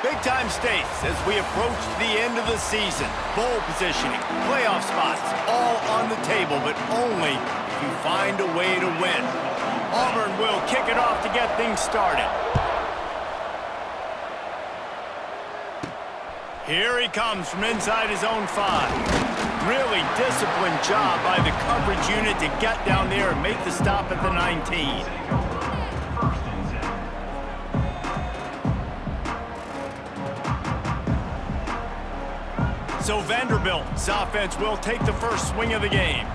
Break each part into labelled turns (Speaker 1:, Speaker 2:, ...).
Speaker 1: Big-time stakes as we approach the end of the season. Bowl positioning, playoff spots, all on the table, but only if you find a way to win. Auburn will kick it off to get things started. Here he comes from inside his own 5. Really disciplined job by the coverage unit to get down there and make the stop at the 19. So Vanderbilt's offense will take the first swing of the game.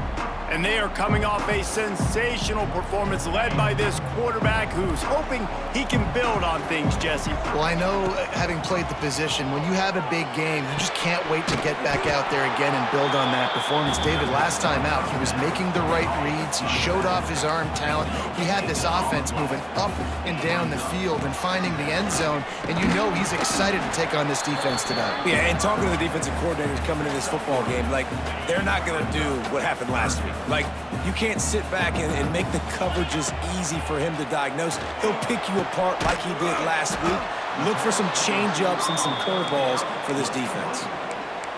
Speaker 1: And they are coming off a sensational performance led by this quarterback who's hoping he can build on things, Jesse.
Speaker 2: Well, I know, having played the position, when you have a big game, you just can't wait to get back out there again and build on that performance. David, last time out, he was making the right reads. He showed off his arm talent. He had this offense moving up and down the field and finding the end zone. And you know he's excited to take on this defense tonight.
Speaker 3: Yeah, and talking to the defensive coordinators coming in this football game, like, they're not going to do what happened last week. Like, you can't sit back and make the coverages easy for him to diagnose. He'll pick you apart like he did last week. Look for some change-ups and some curveballs for this defense.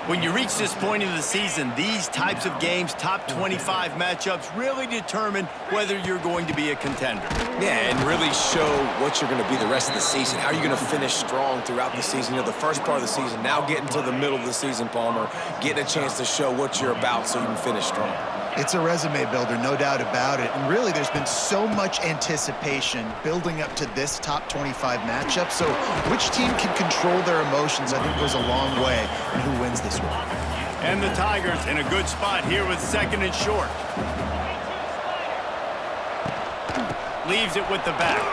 Speaker 1: When you reach this point in the season, these types of games, top 25 matchups, really determine whether you're going to be a contender.
Speaker 3: Yeah, and really show what you're going to be the rest of the season. How are you going to finish strong throughout the season? You know, the first part of the season, now getting to the middle of the season, Palmer, getting a chance to show what you're about so you can finish strong.
Speaker 2: It's a resume builder, no doubt about it. And really, there's been so much anticipation building up to this top 25 matchup. So which team can control their emotions, I think, goes a long way in who wins this one.
Speaker 1: And the Tigers in a good spot here with second and short. Leaves it with the back.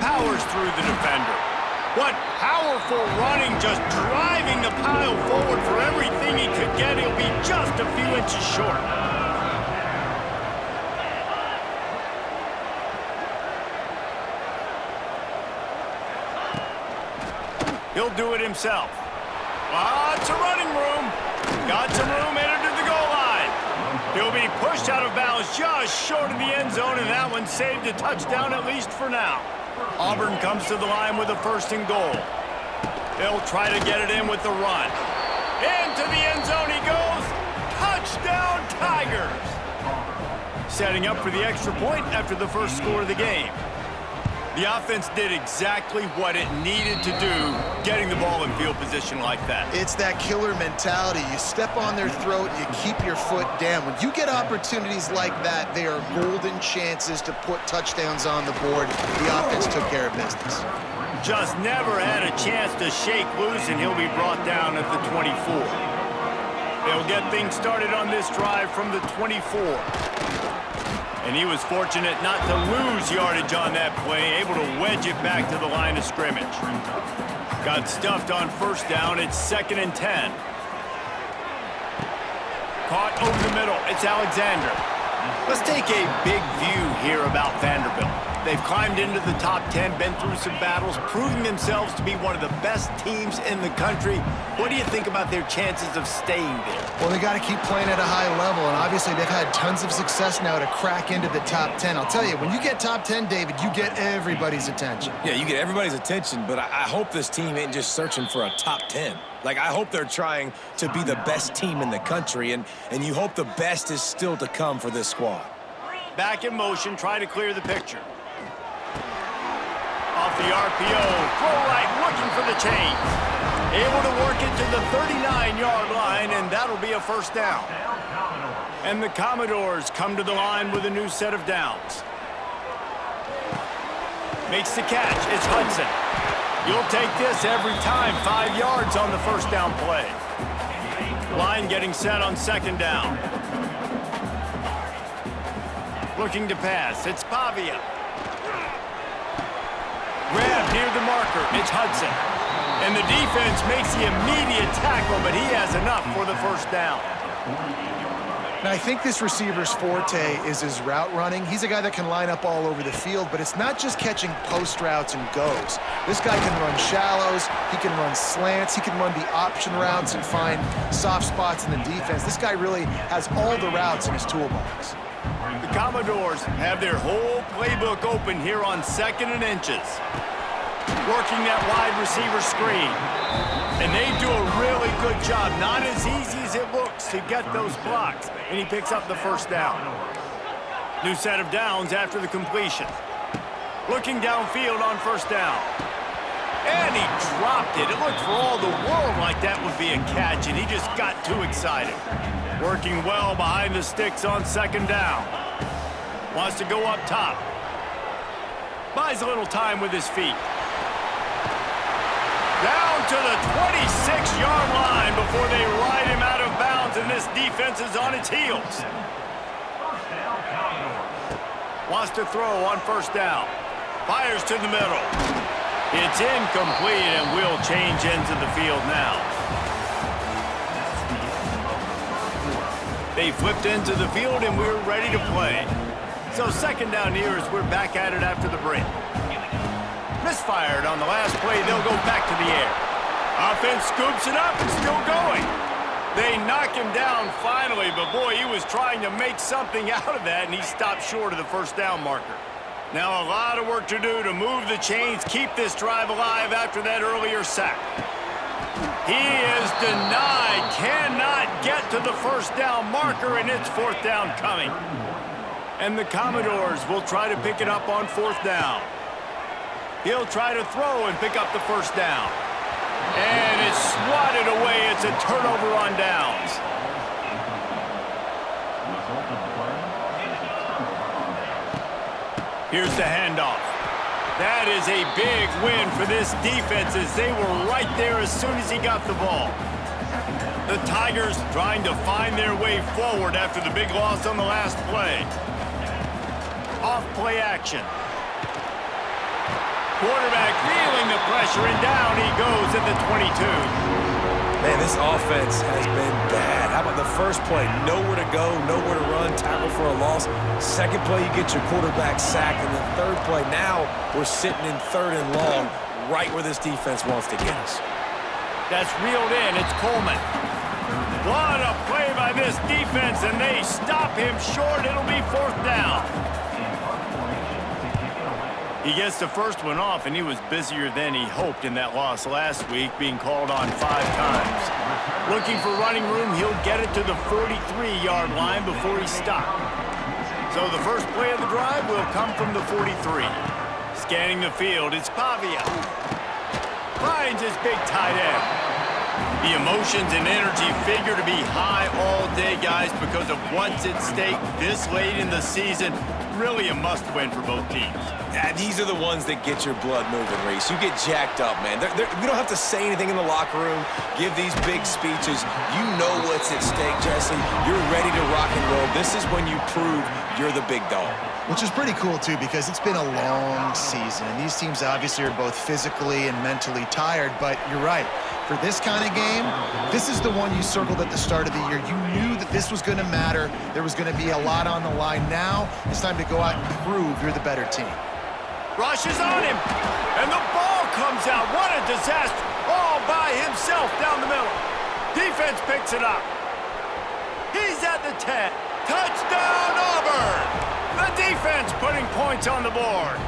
Speaker 1: Powers through the defender. What powerful running, just driving the pile forward for everything he could get. He'll be just a few inches short. He'll do it himself. Lots of running room. Got some room headed to the goal line. He'll be pushed out of bounds just short of the end zone, and that one saved a touchdown at least for now. Auburn comes to the line with a first and goal. They'll try to get it in with the run. Into the end zone he goes. Touchdown, Tigers. Setting up for the extra point after the first score of the game. The offense did exactly what it needed to do, getting the ball in field position like that.
Speaker 2: It's that killer mentality. You step on their throat, you keep your foot down. When you get opportunities like that, they are golden chances to put touchdowns on the board. The offense took care of business.
Speaker 1: Just never had a chance to shake loose, and he'll be brought down at the 24. They'll get things started on this drive from the 24. And he was fortunate not to lose yardage on that play, able to wedge it back to the line of scrimmage. Got stuffed on first down. It's 2nd and 10. Caught over the middle. It's Alexander. Let's take a big view here about Vanderbilt. They've climbed into the top 10, been through some battles, proving themselves to be one of the best teams in the country. What do you think about their chances of staying there?
Speaker 2: Well, they got to keep playing at a high level, and obviously they've had tons of success now to crack into the top 10. I'll tell you, when you get top 10, David, you get everybody's attention.
Speaker 3: Yeah, you get everybody's attention, but I hope this team ain't just searching for a top 10. Like, I hope they're trying to be the best team in the country, and you hope the best is still to come for this squad.
Speaker 1: Back in motion, try to clear the picture. Off the RPO, throw right, looking for the chains. Able to work it to the 39-yard line, and that'll be a first down. And the Commodores come to the line with a new set of downs. Makes the catch. It's Hudson. You'll take this every time. 5 yards on the first down play. Line getting set on second down. Looking to pass. It's Pavia. Grab near the marker. It's Hudson. And the defense makes the immediate tackle, but he has enough for the first down.
Speaker 2: Now, I think this receiver's forte is his route running. He's a guy that can line up all over the field, but it's not just catching post routes and goes. This guy can run shallows, he can run slants, he can run the option routes and find soft spots in the defense. This guy really has all the routes in his toolbox.
Speaker 1: The Commodores have their whole playbook open here on 2nd and inches. working that wide receiver screen. And they do a really good job. Not as easy as it looks to get those blocks. And he picks up the first down. New set of downs after the completion. Looking downfield on first down. And he dropped it. It looked for all the world like that would be a catch, and he just got too excited. Working well behind the sticks on second down. Wants to go up top. Buys a little time with his feet. Down to the 26-yard line before they ride him out of bounds, and this defense is on its heels. Wants to throw on first down. Fires to the middle. It's incomplete, and we'll change ends of the field now. They flipped into the field, and we're ready to play. So second down here as we're back at it after the break. Misfired on the last play. They'll go back to the air. Offense scoops it up and still going. They knock him down finally, but boy, he was trying to make something out of that, and he stopped short of the first down marker. Now a lot of work to do to move the chains, keep this drive alive after that earlier sack. He is denied, cannot get to the first down marker, and it's fourth down coming. And the Commodores will try to pick it up on fourth down. He'll try to throw and pick up the first down. And it's swatted away. It's a turnover on downs. Here's the handoff. That is a big win for this defense as they were right there as soon as he got the ball. The Tigers trying to find their way forward after the big loss on the last play. Off play action. Quarterback feeling the pressure, and down he goes at the 22.
Speaker 3: Man, this offense has been bad. How about the first play? Nowhere to go, nowhere to run, tackle for a loss. Second play, you get your quarterback sacked. And the third play, now we're sitting in third and long, right where this defense wants to get us.
Speaker 1: That's reeled in. It's Coleman. What a play by this defense, and they stop him short. It'll be fourth down. He gets the first one off, and he was busier than he hoped in that loss last week, being called on 5 times. Looking for running room, he'll get it to the 43-yard line before he stopped. So the first play of the drive will come from the 43. Scanning the field, it's Pavia. Finds his big tight end. The emotions and energy figure to be high all day, guys, because of what's at stake this late in the season. Really a must-win for both teams.
Speaker 3: Yeah, these are the ones that get your blood moving, Reese. You get jacked up, man. We don't have to say anything in the locker room, give these big speeches. You know what's at stake, Jesse. You're ready to rock and roll. This is when you prove you're the big dog.
Speaker 2: Which is pretty cool, too, because it's been a long season. And these teams obviously are both physically and mentally tired, but you're right. For this kind of game, this is the one you circled at the start of the year. You knew that this was going to matter. There was going to be a lot on the line. Now it's time to go out and prove you're the better team.
Speaker 1: Rush is on him, and the ball comes out. What a disaster. All by himself down the middle. Defense picks it up. He's at the 10. Touchdown, Auburn. The defense putting points on the board.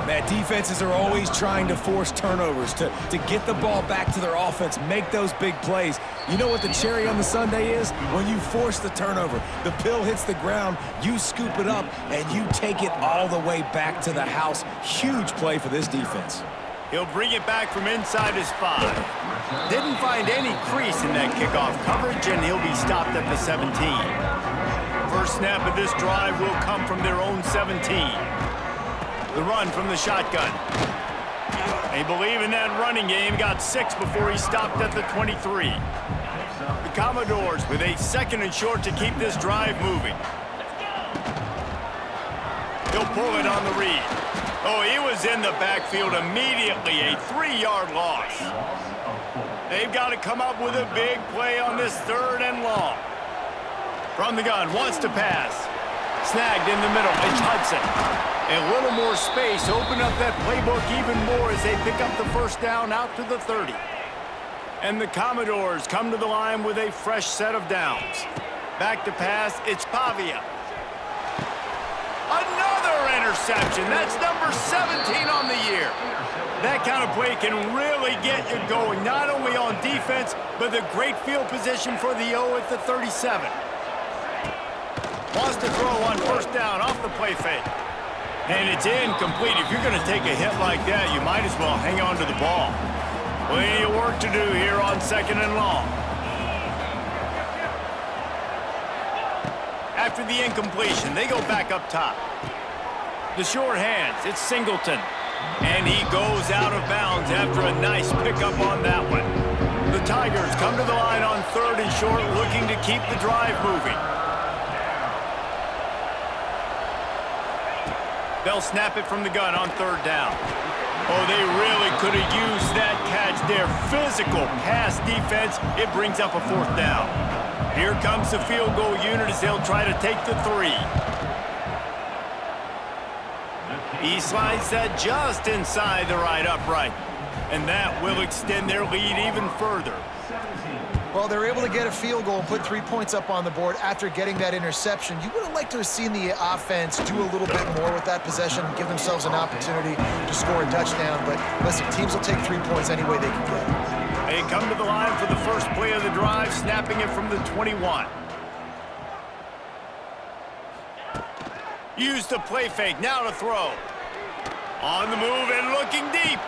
Speaker 3: Man, defenses are always trying to force turnovers to get the ball back to their offense, make those big plays. You know what the cherry on the sundae is? When you force the turnover, the pill hits the ground, you scoop it up, and you take it all the way back to the house. Huge play for this defense.
Speaker 1: He'll bring it back from inside his 5. Didn't find any crease in that kickoff coverage, and he'll be stopped at the 17. First snap of this drive will come from their own 17. The run from the shotgun. They believe in that running game. Got 6 before he stopped at the 23. The Commodores with a second and short to keep this drive moving. He'll pull it on the read. Oh, he was in the backfield immediately. A 3-yard loss. They've got to come up with a big play on this third and long. From the gun, wants to pass. Snagged in the middle. It's Hudson. A little more space, open up that playbook even more as they pick up the first down out to the 30. And the Commodores come to the line with a fresh set of downs. Back to pass, it's Pavia. Another interception. That's number 17 on the year. That kind of play can really get you going, not only on defense, but the great field position for the O at the 37. Wants to throw on first down off the play fake. And it's incomplete. If you're going to take a hit like that, you might as well hang on to the ball. Plenty of work to do here on 2nd and long. After the incompletion, they go back up top. The short hands, it's Singleton. And he goes out of bounds after a nice pickup on that one. The Tigers come to the line on 3rd and short, looking to keep the drive moving. They'll snap it from the gun on 3rd down. Oh, they really could have used that catch there. Physical pass defense. It brings up a 4th down. Here comes the field goal unit as they'll try to take the 3. He slides that just inside the right upright. And that will extend their lead even further.
Speaker 2: Well, they're able to get a field goal and put 3 points up on the board after getting that interception. You would have liked to have seen the offense do a little bit more with that possession, give themselves an opportunity to score a touchdown. But listen, teams will take 3 points any way they can get it.
Speaker 1: They come to the line for the first play of the drive, snapping it from the 21. Use the play fake, now to throw. On the move and looking deep.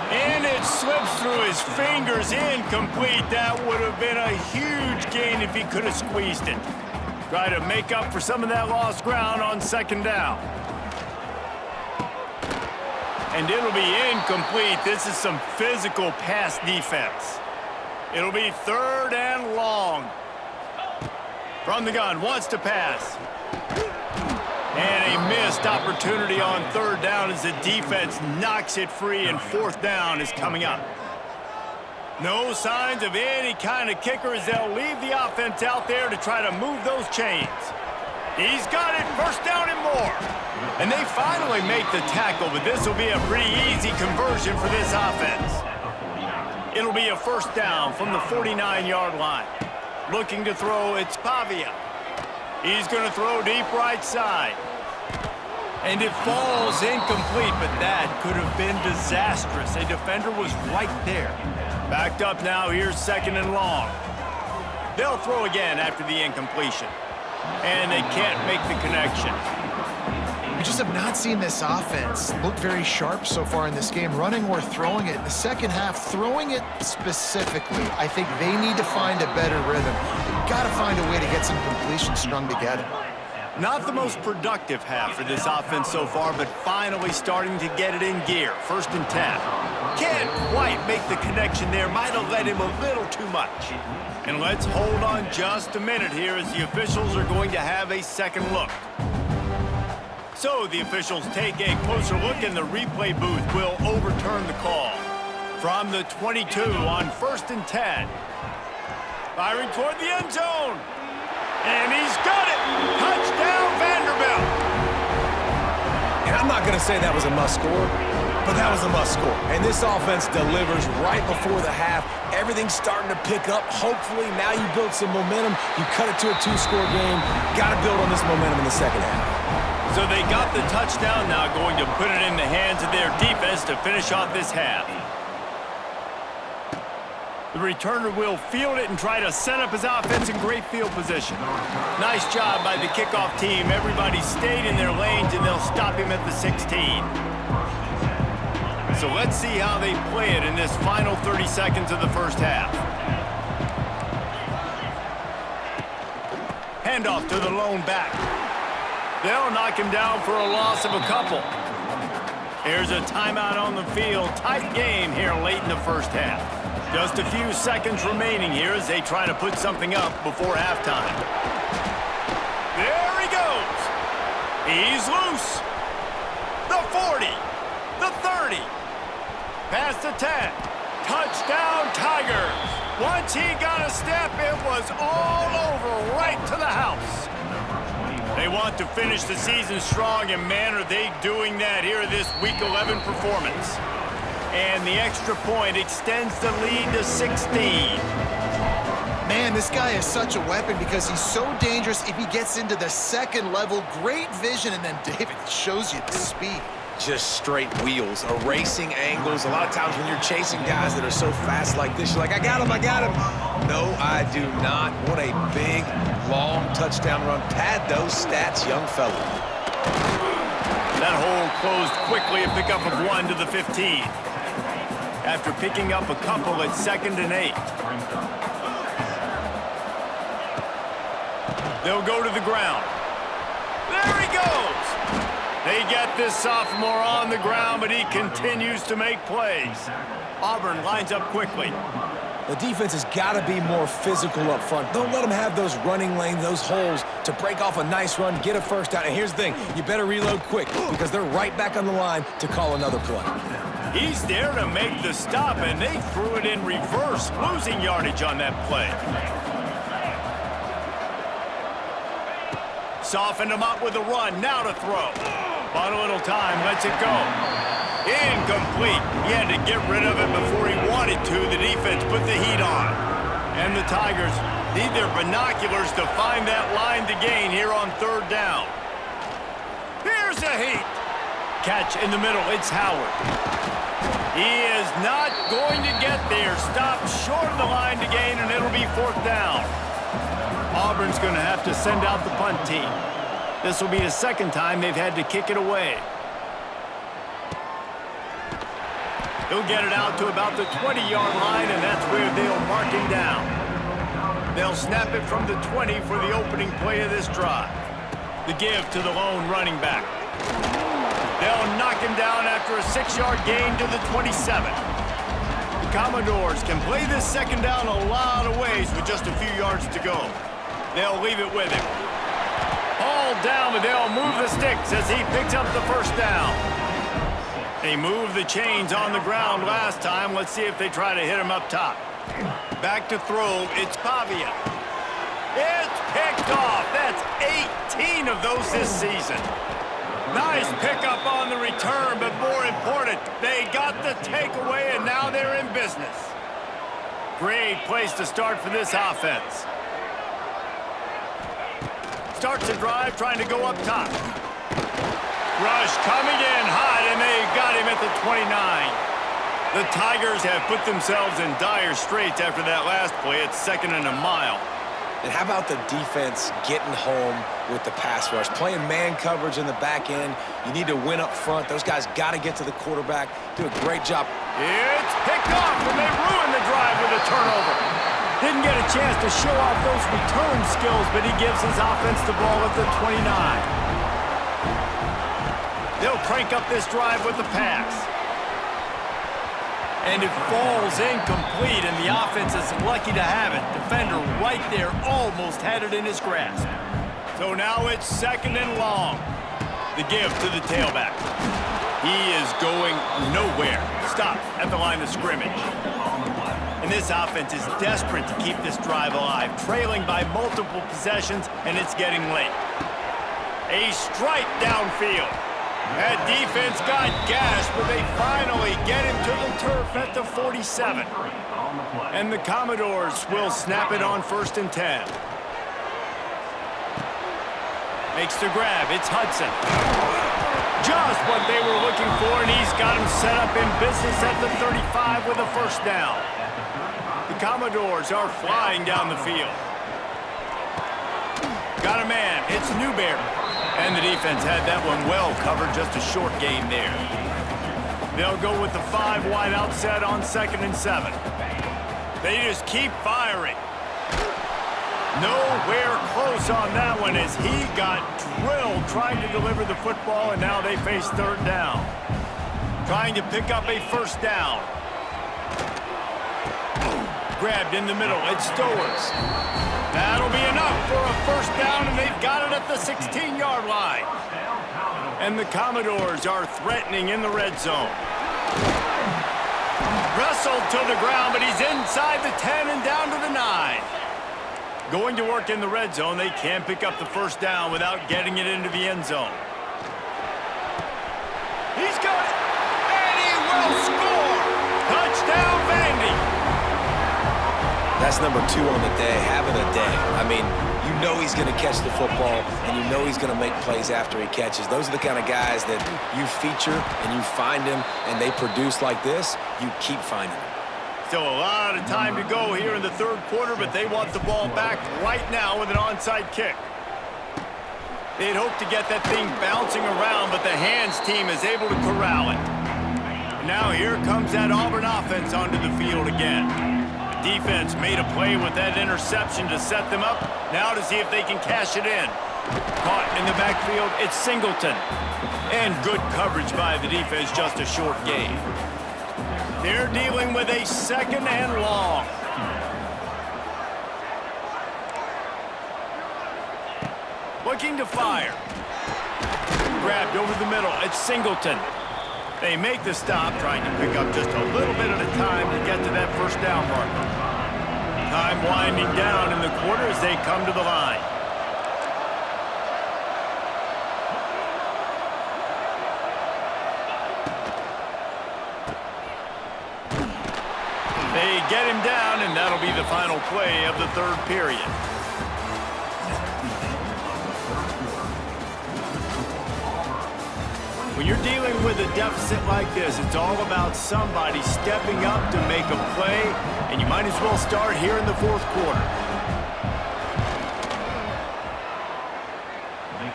Speaker 1: And it slips through his fingers, incomplete. That would have been a huge gain if he could have squeezed it. Try to make up for some of that lost ground on 2nd down. And it'll be incomplete. This is some physical pass defense. It'll be 3rd and long. From the gun, wants to pass. And a missed opportunity on 3rd down as the defense knocks it free, and 4th down is coming up. No signs of any kind of kicker as they'll leave the offense out there to try to move those chains. He's got it, 1st down and more. And they finally make the tackle, but this will be a pretty easy conversion for this offense. It'll be a 1st down from the 49-yard line. Looking to throw, it's Pavia. He's going to throw deep right side. And it falls incomplete, but that could have been disastrous. A defender was right there. Backed up now, here's 2nd and long. They'll throw again after the incompletion. And they can't make the connection.
Speaker 2: We just have not seen this offense look very sharp so far in this game, running or throwing it. In the second half, throwing it specifically, I think they need to find a better rhythm. They've got to find a way to get some completions strung together.
Speaker 1: Not the most productive half for this offense so far, but finally starting to get it in gear. 1st and 10. Can't quite make the connection there. Might have led him a little too much. And let's hold on just a minute here as the officials are going to have a second look. So the officials take a closer look, and the replay booth will overturn the call. From the 22 on 1st and 10. Firing toward the end zone. And he's got it! Touchdown, Vanderbilt!
Speaker 3: And I'm not going to say that was a must-score, but that was a must-score. And this offense delivers right before the half. Everything's starting to pick up. Hopefully, now you build some momentum. You cut it to a 2-score game. Got to build on this momentum in the second half.
Speaker 1: So they got the touchdown, now going to put it in the hands of their defense to finish off this half. The returner will field it and try to set up his offense in great field position. Nice job by the kickoff team. Everybody stayed in their lanes, and they'll stop him at the 16. So let's see how they play it in this final 30 seconds of the first half. Handoff to the lone back. They'll knock him down for a loss of a couple. Here's a timeout on the field. Tight game here late in the first half. Just a few seconds remaining here as they try to put something up before halftime. There he goes. He's loose. The 40. The 30. Past the 10. Touchdown, Tigers. Once he got a step, it was all over right to the house. They want to finish the season strong, and man, are they doing that here in this Week 11 performance. And the extra point extends the lead to 16.
Speaker 2: Man, this guy is such a weapon because he's so dangerous if he gets into the second level. Great vision, and then David shows you the speed.
Speaker 3: just straight wheels, erasing angles. A lot of times when you're chasing guys that are so fast like this, you're like, I got him, I got him. No, I do not. What a big, long touchdown run. Pad those stats, young fella.
Speaker 1: That hole closed quickly, a pickup of 1 to the 15. After picking up a couple at 2nd and 8. They'll go to the ground. There he goes. They get this sophomore on the ground, but he continues to make plays. Auburn lines up quickly.
Speaker 3: The defense has got to be more physical up front. Don't let them have those running lanes, those holes to break off a nice run, get a first down. And here's the thing, you better reload quick because they're right back on the line to call another play.
Speaker 1: He's there to make the stop, and they threw it in reverse, losing yardage on that play. Softened him up with a run, now to throw. Bought a little time, lets it go. Incomplete. He had to get rid of it before he wanted to. The defense put the heat on. And the Tigers need their binoculars to find that line to gain here on 3rd down. Here's a heat. Catch in the middle, it's Howard. He is not going to get there. Stopped short of the line to gain, and it'll be 4th down. Auburn's going to have to send out the punt team. This will be the 2nd time they've had to kick it away. He'll get it out to about the 20-yard line, and that's where they'll mark him down. They'll snap it from the 20 for the opening play of this drive. The give to the lone running back. They'll knock him down after a 6-yard gain to the 27. The Commodores can play this 2nd down a lot of ways with just a few yards to go. They'll leave it with him. Hauled down, but they'll move the sticks as he picks up the 1st down. They moved the chains on the ground last time. Let's see if they try to hit him up top. Back to throw, it's Pavia. It's picked off. That's 18 of those this season. Nice pickup on the return, but more important, they got the takeaway, and now they're in business. Great place to start for this offense. Starts the drive, trying to go up top. Rush coming in hot, and they got him at the 29. The Tigers have put themselves in dire straits after that last play. It's 2nd and a mile.
Speaker 3: And how about the defense getting home with the pass rush? Playing man coverage in the back end. You need to win up front. Those guys got to get to the quarterback. Do a great job.
Speaker 1: It's picked off, and they ruin the drive with a turnover. Didn't get a chance to show off those return skills, but he gives his offense the ball at the 29. They'll crank up this drive with the pass. And it falls incomplete, and the offense is lucky to have it. Defender right there almost had it in his grasp. So now it's 2nd and long. The give to the tailback. He is going nowhere. Stop at the line of scrimmage. And this offense is desperate to keep this drive alive, trailing by multiple possessions, and it's getting late. A strike downfield. That defense got gashed, but they finally get him to the turf at the 47. And the Commodores will snap it on 1st and 10. Makes the grab. It's Hudson. Just what they were looking for, and he's got him set up in business at the 35 with a 1st down. The Commodores are flying down the field. Got a man. It's Newberry. And the defense had that one well covered, just a short gain there. They'll go with the 5 wide out set on 2nd and 7. They just keep firing. Nowhere close on that one as he got drilled trying to deliver the football, and now they face 3rd down. Trying to pick up a 1st down. Grabbed in the middle, it's Stowers. That'll be enough for a 1st down, and they've got it at the 16-yard line. And the Commodores are threatening in the red zone. Wrestled to the ground, but he's inside the 10 and down to the 9. Going to work in the red zone, they can't pick up the 1st down without getting it into the end zone. He's got it, and he will score! Touchdown, Vandy!
Speaker 3: That's number 2 on the day, having a day. I mean, you know he's going to catch the football, and you know he's going to make plays after he catches. Those are the kind of guys that you feature and you find them, and they produce like this, you keep finding them.
Speaker 1: Still a lot of time to go here in the third quarter, but they want the ball back right now with an onside kick. They'd hope to get that thing bouncing around, but the hands team is able to corral it. Now here comes that Auburn offense onto the field again. The defense made a play with that interception to set them up. Now to see if they can cash it in. Caught in the backfield, it's Singleton. And good coverage by the defense, just a short gain. They're dealing with a 2nd and long. Looking to fire. Grabbed over the middle. It's Singleton. They make the stop, trying to pick up just a little bit at a time to get to that first down marker. Time winding down in the quarter as they come to the line. They get him down, and that'll be the final play of the third period. When you're dealing with a deficit like this, it's all about somebody stepping up to make a play, and you might as well start here in the fourth quarter.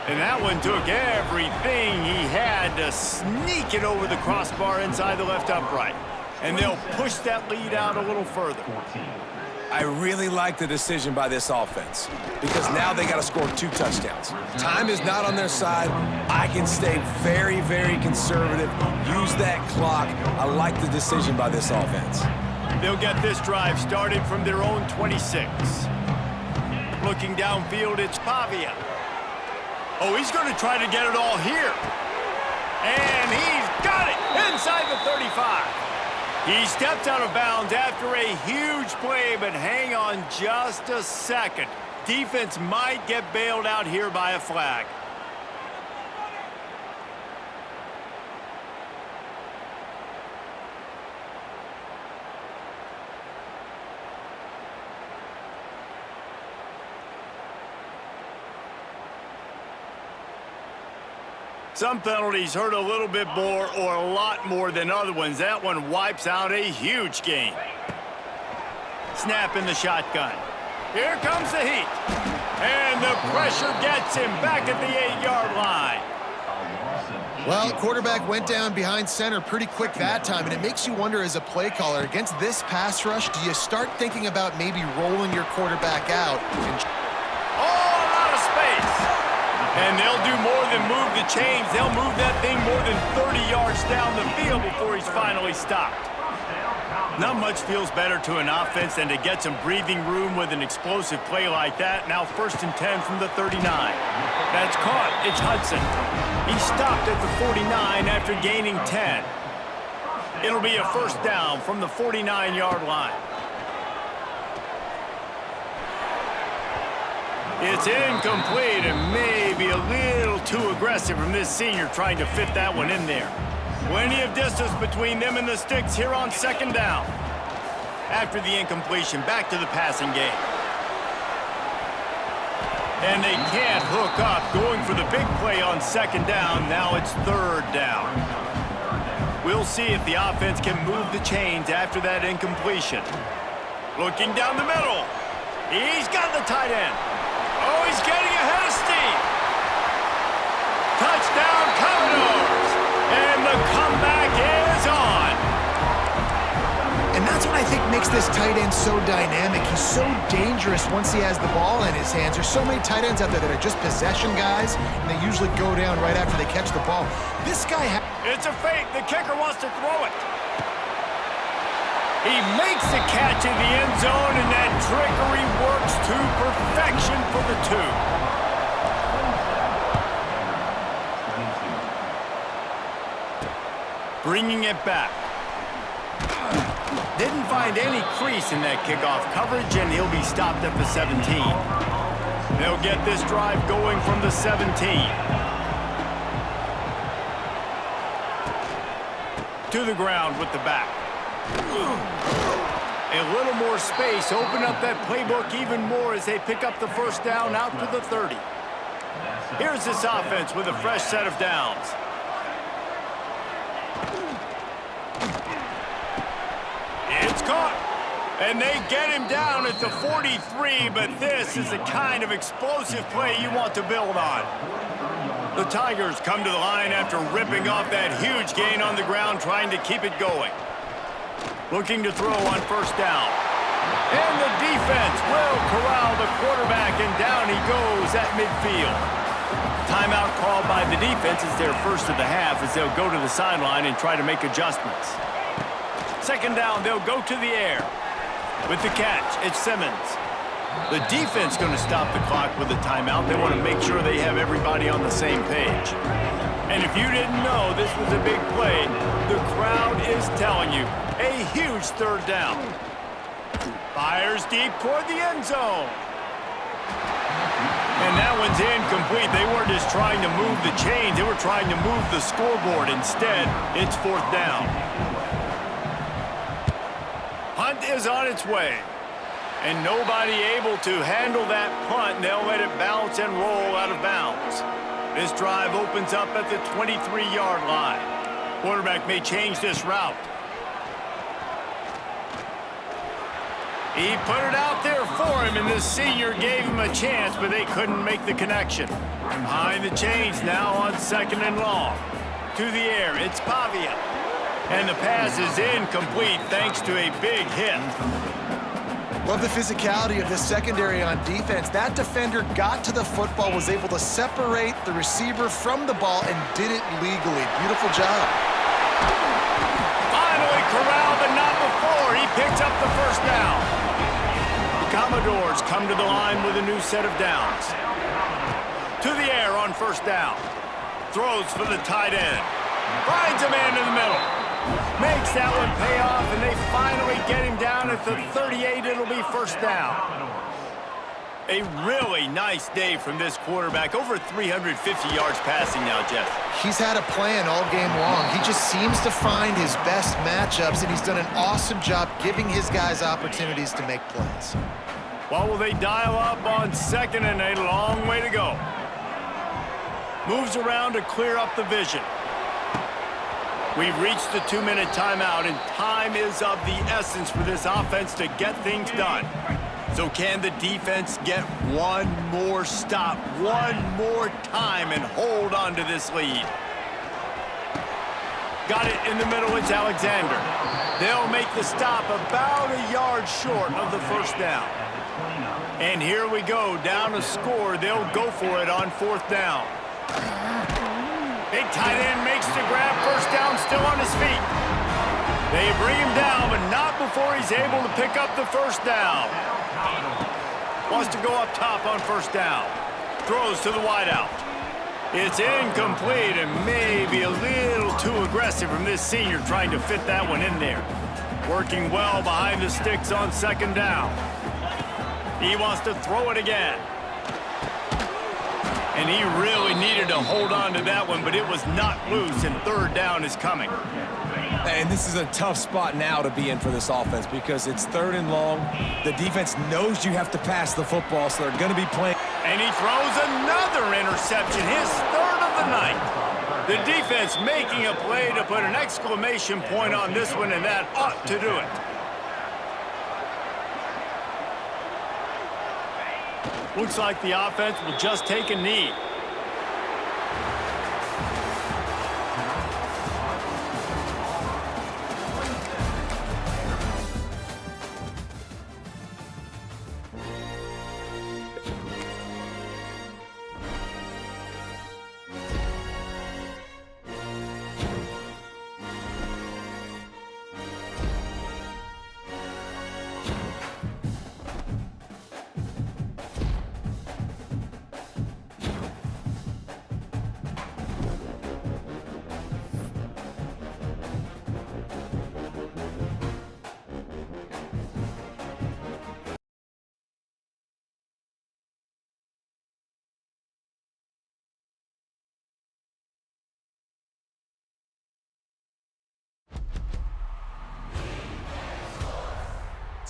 Speaker 1: And that one took everything he had to sneak it over the crossbar inside the left upright. And they'll push that lead out a little further.
Speaker 3: I really like the decision by this offense because now they got to score 2 touchdowns. Time is not on their side. I can stay very, very conservative, use that clock. I like the decision by this offense.
Speaker 1: They'll get this drive started from their own 26. Looking downfield, it's Pavia. Oh, he's going to try to get it all here. And he's got it inside the 35. He stepped out of bounds after a huge play, but hang on just a second. Defense might get bailed out here by a flag. Some penalties hurt a little bit more or a lot more than other ones. That one wipes out a huge game. Snap in the shotgun. Here comes the heat. And the pressure gets him back at the 8-yard line.
Speaker 2: Well, quarterback went down behind center pretty quick that time, and it makes you wonder as a play caller, against this pass rush, do you start thinking about maybe rolling your quarterback out?
Speaker 1: All out of space. And they'll do more than move the chains. They'll move that thing more than 30 yards down the field before he's finally stopped. Not much feels better to an offense than to get some breathing room with an explosive play like that. Now 1st and 10 from the 39. That's caught. It's Hudson. He stopped at the 49 after gaining 10. It'll be a first down from the 49-yard line. It's incomplete and maybe a little too aggressive from this senior trying to fit that one in there. Plenty of distance between them and the sticks here on 2nd down. After the incompletion, back to the passing game. And they can't hook up, going for the big play on 2nd down. Now it's 3rd down. We'll see if the offense can move the chains after that incompletion. Looking down the middle. He's got the tight end. Oh, he's getting ahead of steam. Touchdown, Commodores. And the comeback is on.
Speaker 2: And that's what I think makes this tight end so dynamic. He's so dangerous once he has the ball in his hands. There's so many tight ends out there that are just possession guys, and they usually go down right after they catch the ball. This guy
Speaker 1: It's a fake. The kicker wants to throw it. He makes the catch in the end zone, and that trickery works to perfection for the 2. Bringing it back. Didn't find any crease in that kickoff coverage, and he'll be stopped at the 17. They'll get this drive going from the 17. To the ground with the back. A little more space, open up that playbook even more as they pick up the first down out to the 30. Here's this offense with a fresh set of downs. It's caught. And they get him down at the 43, but this is the kind of explosive play you want to build on. The Tigers come to the line after ripping off that huge gain on the ground, trying to keep it going. Looking to throw on first down. And the defense will corral the quarterback, and down he goes at midfield. Timeout called by the defense is their first of the half as they'll go to the sideline and try to make adjustments. Second down, they'll go to the air. With the catch, it's Simmons. The defense going to stop the clock with a timeout. They want to make sure they have everybody on the same page. And if you didn't know this was a big play, the crowd is telling you a huge third down. Fires deep toward the end zone. And that one's incomplete. They weren't just trying to move the chains. They were trying to move the scoreboard. Instead, it's fourth down. Punt is on its way. And nobody able to handle that punt. They'll let it bounce and roll out of bounds. This drive opens up at the 23-yard line. Quarterback may change this route. He put it out there for him, and the senior gave him a chance, but they couldn't make the connection. Behind the chains now on second and long. To the air, it's Pavia. And the pass is incomplete thanks to a big hit.
Speaker 2: Love the physicality of this secondary on defense. That defender got to the football, was able to separate the receiver from the ball, and did it legally. Beautiful job.
Speaker 1: Finally corralled, but not before. He picks up the first down. The Commodores come to the line with a new set of downs. To the air on first down. Throws for the tight end. Finds a man in the middle. Makes that one pay off, and they finally get him down at the 38. It'll be first down. A really nice day from this quarterback. Over 350 yards passing now, Jeff.
Speaker 2: He's had a plan all game long. He just seems to find his best matchups, and he's done an awesome job giving his guys opportunities to make plays.
Speaker 1: Well, will they dial up on second and a long way to go? Moves around to clear up the vision. We've reached the 2-minute timeout, and time is of the essence for this offense to get things done. So can the defense get one more stop, one more time, and hold on to this lead? Got it in the middle, it's Alexander. They'll make the stop about a yard short of the first down. And here we go, down a score. They'll go for it on fourth down. Big tight end makes the grab, first down, still on his feet. They bring him down, but not before he's able to pick up the first down. Wants to go up top on first down. Throws to the wideout. It's incomplete and maybe a little too aggressive from this senior trying to fit that one in there. Working well behind the sticks on second down. He wants to throw it again. And he really needed to hold on to that one, but it was not loose, and third down is coming.
Speaker 3: And this is a tough spot now to be in for this offense because it's third and long. The defense knows you have to pass the football, so they're going to be playing.
Speaker 1: And he throws another interception, his third of the night. The defense making a play to put an exclamation point on this one, and that ought to do it. Looks like the offense will just take a knee.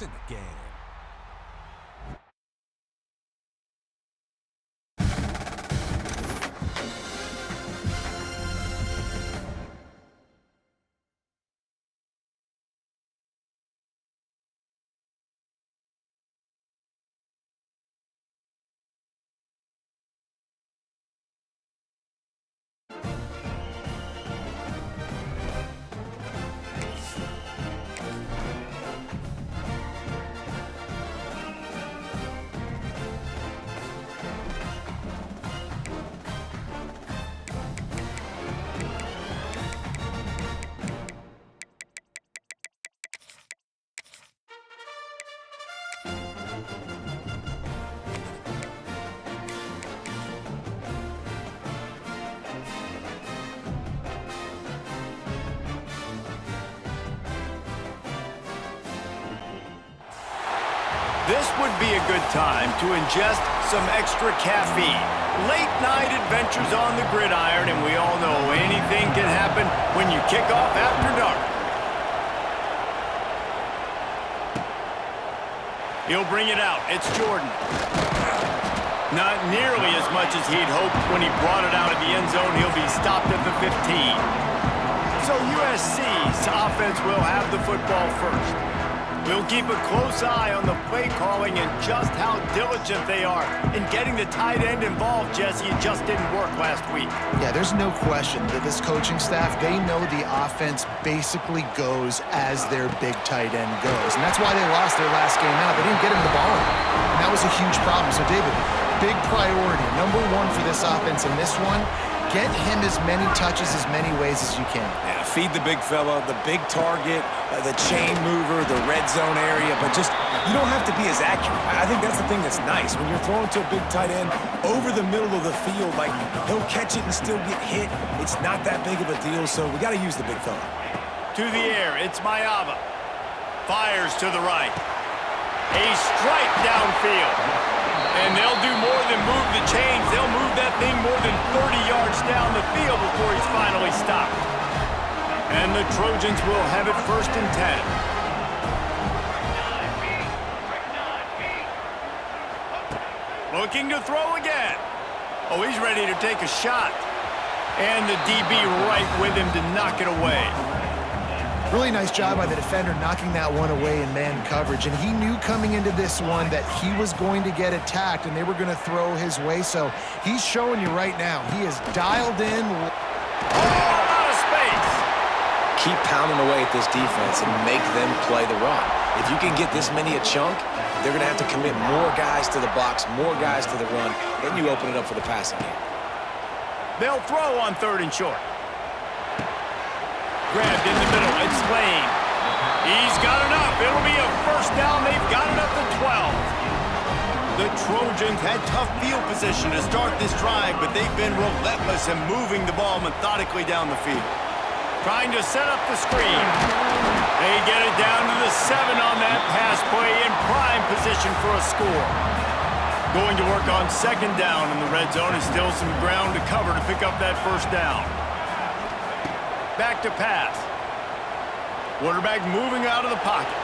Speaker 3: in the game.
Speaker 1: This would be a good time to ingest some extra caffeine. Late night adventures on the gridiron, and we all know anything can happen when you kick off after dark. He'll bring it out. It's Jordan. Not nearly as much as he'd hoped when he brought it out of the end zone. He'll be stopped at the 15. So USC's offense will have the football first. We'll keep a close eye on the play calling and just how diligent they are in getting the tight end involved, Jesse. It just didn't work last week.
Speaker 2: Yeah, there's no question that this coaching staff, they know the offense basically goes as their big tight end goes. And that's why they lost their last game out. They didn't get him the ball. And that was a huge problem. So, David, big priority. Number one for this offense in this one, get him as many touches, as many ways as you can.
Speaker 3: Yeah, feed the big fella, the big target, the chain mover, the red zone area, but just, you don't have to be as accurate. I think that's the thing that's nice. When you're throwing to a big tight end over the middle of the field, like, he'll catch it and still get hit. It's not that big of a deal, so we got to use the big fella.
Speaker 1: To the air, it's Mayava. Fires to the right. A strike downfield. And they'll do more than move the chains. They'll move that thing more than 30 yards down the field before he's finally stopped. And the Trojans will have it 1st and 10. Looking to throw again. Oh, he's ready to take a shot. And the DB right with him to knock it away.
Speaker 2: Really nice job by the defender knocking that one away in man coverage. And he knew coming into this one that he was going to get attacked and they were going to throw his way. So he's showing you right now. He is dialed in.
Speaker 1: Oh, out of space.
Speaker 3: Keep pounding away at this defense and make them play the run. If you can get this many a chunk, they're going to have to commit more guys to the box, more guys to the run. Then you open it up for the passing game.
Speaker 1: They'll throw on 3rd and short. Grabbed in the middle, it's Lane. He's got enough. It'll be a 1st down. They've got it up to 12. The Trojans had tough field position to start this drive, but they've been relentless in moving the ball methodically down the field. Trying to set up the screen. They get it down to the 7 on that pass play in prime position for a score. Going to work on 2nd down in the red zone, and still some ground to cover to pick up that 1st down. Back to pass. Quarterback moving out of the pocket.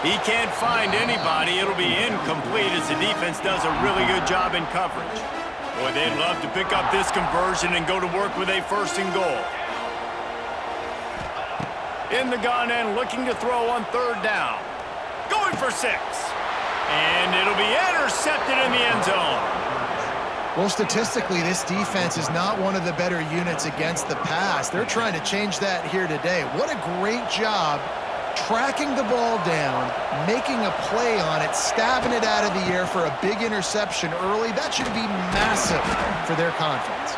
Speaker 1: He can't find anybody. It'll be incomplete as the defense does a really good job in coverage. Boy, they'd love to pick up this conversion and go to work with a 1st and goal. In the gun and looking to throw on 3rd down. Going for 6. And it'll be intercepted in the end zone.
Speaker 2: Well, statistically, this defense is not one of the better units against the pass. They're trying to change that here today. What a great job tracking the ball down, making a play on it, stabbing it out of the air for a big interception early. That should be massive for their confidence.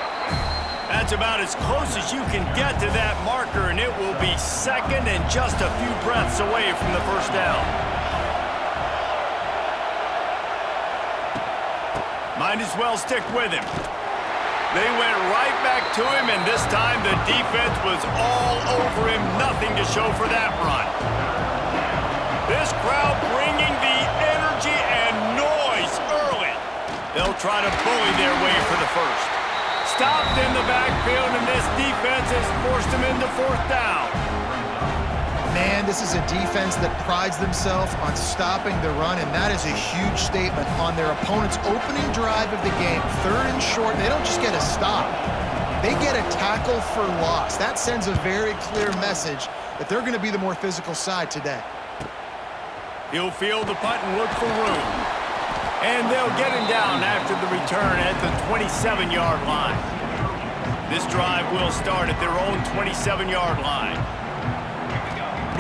Speaker 1: That's about as close as you can get to that marker, and it will be 2nd and just a few breaths away from the 1st down. Might as well stick with him. They went right back to him, and this time the defense was all over him. Nothing to show for that run. This crowd bringing the energy and noise early. They'll try to bully their way for the 1st. Stopped in the backfield, and this defense has forced him into 4th down.
Speaker 2: Man again, this is a defense that prides themselves on stopping the run, and that is a huge statement on their opponent's opening drive of the game. 3rd and short, they don't just get a stop. They get a tackle for loss. That sends a very clear message that they're going to be the more physical side today.
Speaker 1: He'll field the punt and look for room. And they'll get him down after the return at the 27-yard line. This drive will start at their own 27-yard line.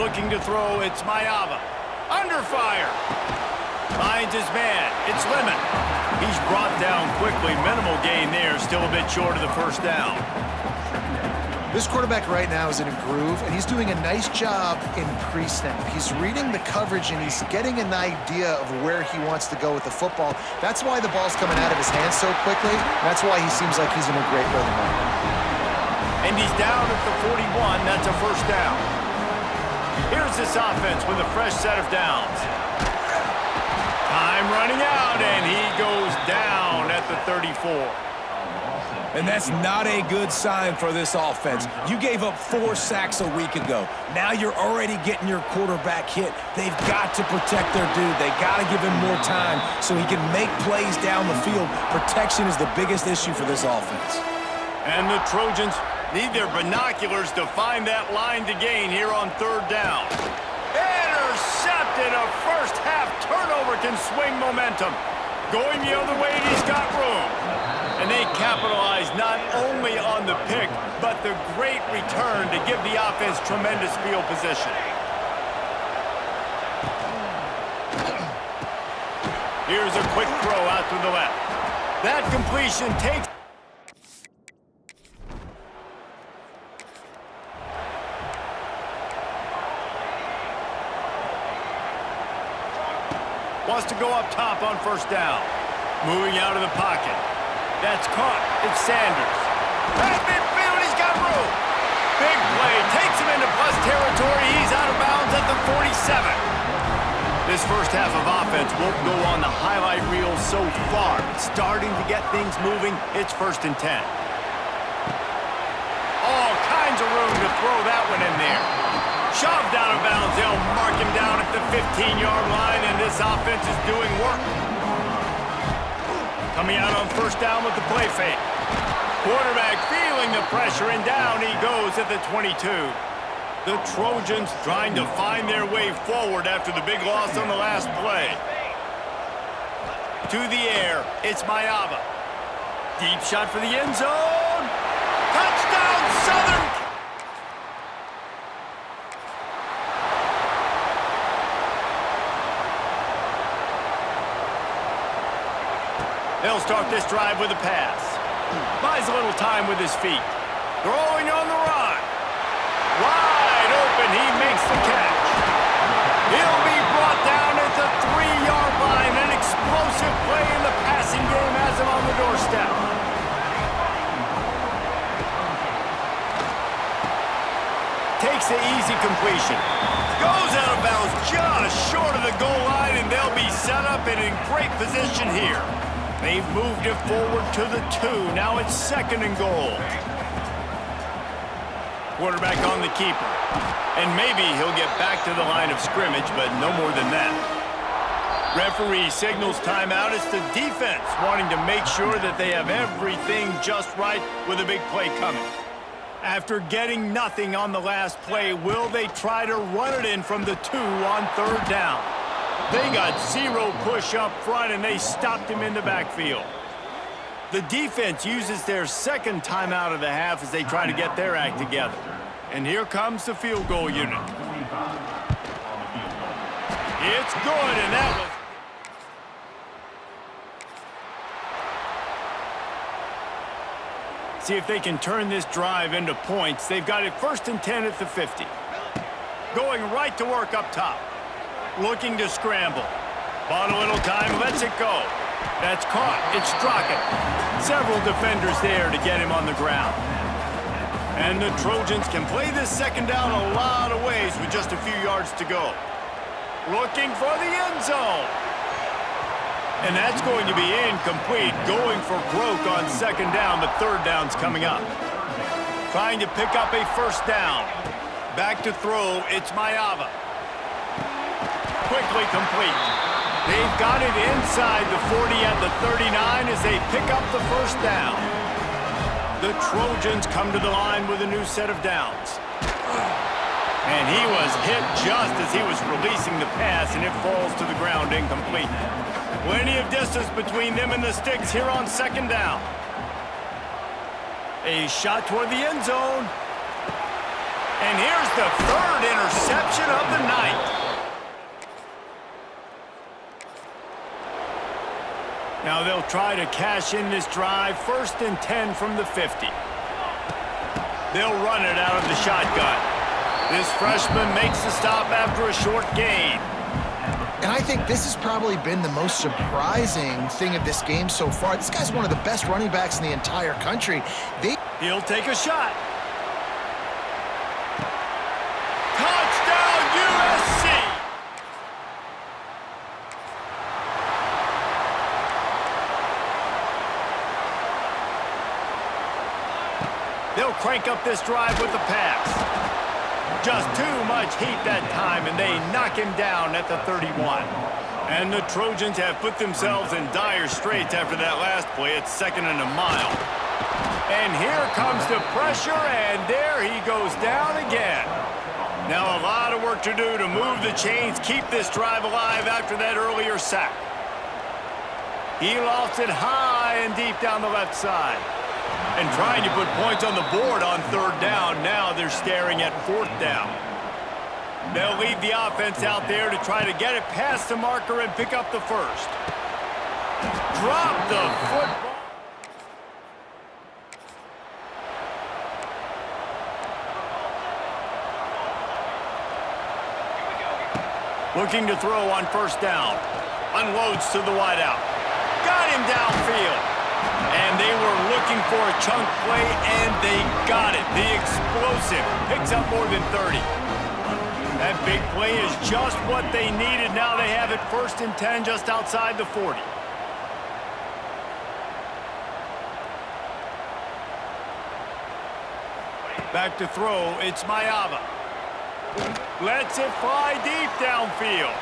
Speaker 1: Looking to throw, it's Mayava. Under fire. Finds his man. It's Lemon. He's brought down quickly. Minimal gain there. Still a bit short of the first down.
Speaker 2: This quarterback right now is in a groove, and he's doing a nice job in pre-snap. He's reading the coverage, and he's getting an idea of where he wants to go with the football. That's why the ball's coming out of his hands so quickly. That's why he seems like he's in a great rhythm right now.
Speaker 1: And he's down at the 41. That's a first down. Here's this offense with a fresh set of downs. Time running out, and he goes down at the 34.
Speaker 3: And that's not a good sign for this offense. You gave up 4 sacks a week ago. Now you're already getting your quarterback hit. They've got to protect their dude. They got to give him more time so he can make plays down the field. Protection is the biggest issue for this offense.
Speaker 1: And the Trojans need their binoculars to find that line to gain here on 3rd down. Intercepted. A first-half turnover can swing momentum. Going the other way, and he's got room. And they capitalize not only on the pick, but the great return to give the offense tremendous field position. Here's a quick throw out to the left. That completion takes... Wants to go up top on first down. Moving out of the pocket. That's caught. It's Sanders. At midfield, he's got room. Big play. Takes him into plus territory. He's out of bounds at the 47. This first half of offense won't go on the highlight reel so far. It's starting to get things moving. It's 1st and 10. All kinds of room to throw that one in there. Shoved out of bounds. They'll mark him down at the 15-yard line, and this offense is doing work. Coming out on first down with the play fake. Quarterback feeling the pressure, and down he goes at the 22. The Trojans trying to find their way forward after the big loss on the last play. To the air, it's Mayava. Deep shot for the end zone. Touchdown, Southern! They'll start this drive with a pass. Buys a little time with his feet. Throwing on the run. Wide open, he makes the catch. He'll be brought down at the 3-yard line. An explosive play in the passing game has him on the doorstep. Takes the easy completion. Goes out of bounds just short of the goal line, and they'll be set up and in great position here. They've moved it forward to the 2. Now it's 2nd and goal. Quarterback on the keeper. And maybe he'll get back to the line of scrimmage, but no more than that. Referee signals timeout. It's the defense wanting to make sure that they have everything just right with a big play coming. After getting nothing on the last play, will they try to run it in from the 2 on 3rd down? They got 0 push up front, and they stopped him in the backfield. The defense uses their 2nd timeout of the half as they try to get their act together. And here comes the field goal unit. It's good, and that was... See if they can turn this drive into points. They've got it 1st and 10 at the 50. Going right to work up top. Looking to scramble. Bought a little time, lets it go. That's caught. It's Strachan. Several defenders there to get him on the ground. And the Trojans can play this 2nd down a lot of ways with just a few yards to go. Looking for the end zone. And that's going to be incomplete. Going for broke on 2nd down, but 3rd down's coming up. Trying to pick up a 1st down. Back to throw, it's Maava. Quickly complete. They've got it inside the 40 at the 39 as they pick up the first down. The Trojans come to the line with a new set of downs. And he was hit just as he was releasing the pass, and it falls to the ground incomplete. Plenty of distance between them and the sticks here on second down. A shot toward the end zone. And here's the third interception of the night. Now they'll try to cash in this drive, 1st and 10 from the 50. They'll run it out of the shotgun. This freshman makes the stop after a short gain.
Speaker 2: And I think this has probably been the most surprising thing of this game so far. This guy's one of the best running backs in the entire country.
Speaker 1: He'll take a shot. Touchdown, USC! They'll crank up this drive with the pass. Just too much heat that time, and they knock him down at the 31. And the Trojans have put themselves in dire straits after that last play. It's 2nd and a mile. And here comes the pressure, and there he goes down again. Now a lot of work to do to move the chains, keep this drive alive after that earlier sack. He lofts it high and deep down the left side. And trying to put points on the board on 3rd down. Now they're staring at 4th down. They'll leave the offense out there to try to get it past the marker and pick up the first. Drop the football. Looking to throw on 1st down. Unloads to the wideout. Got him downfield. And they were looking for a chunk play, and they got it. The explosive picks up more than 30. That big play is just what they needed. Now they have it 1st and 10 just outside the 40. Back to throw, it's Maava. Lets it fly deep downfield.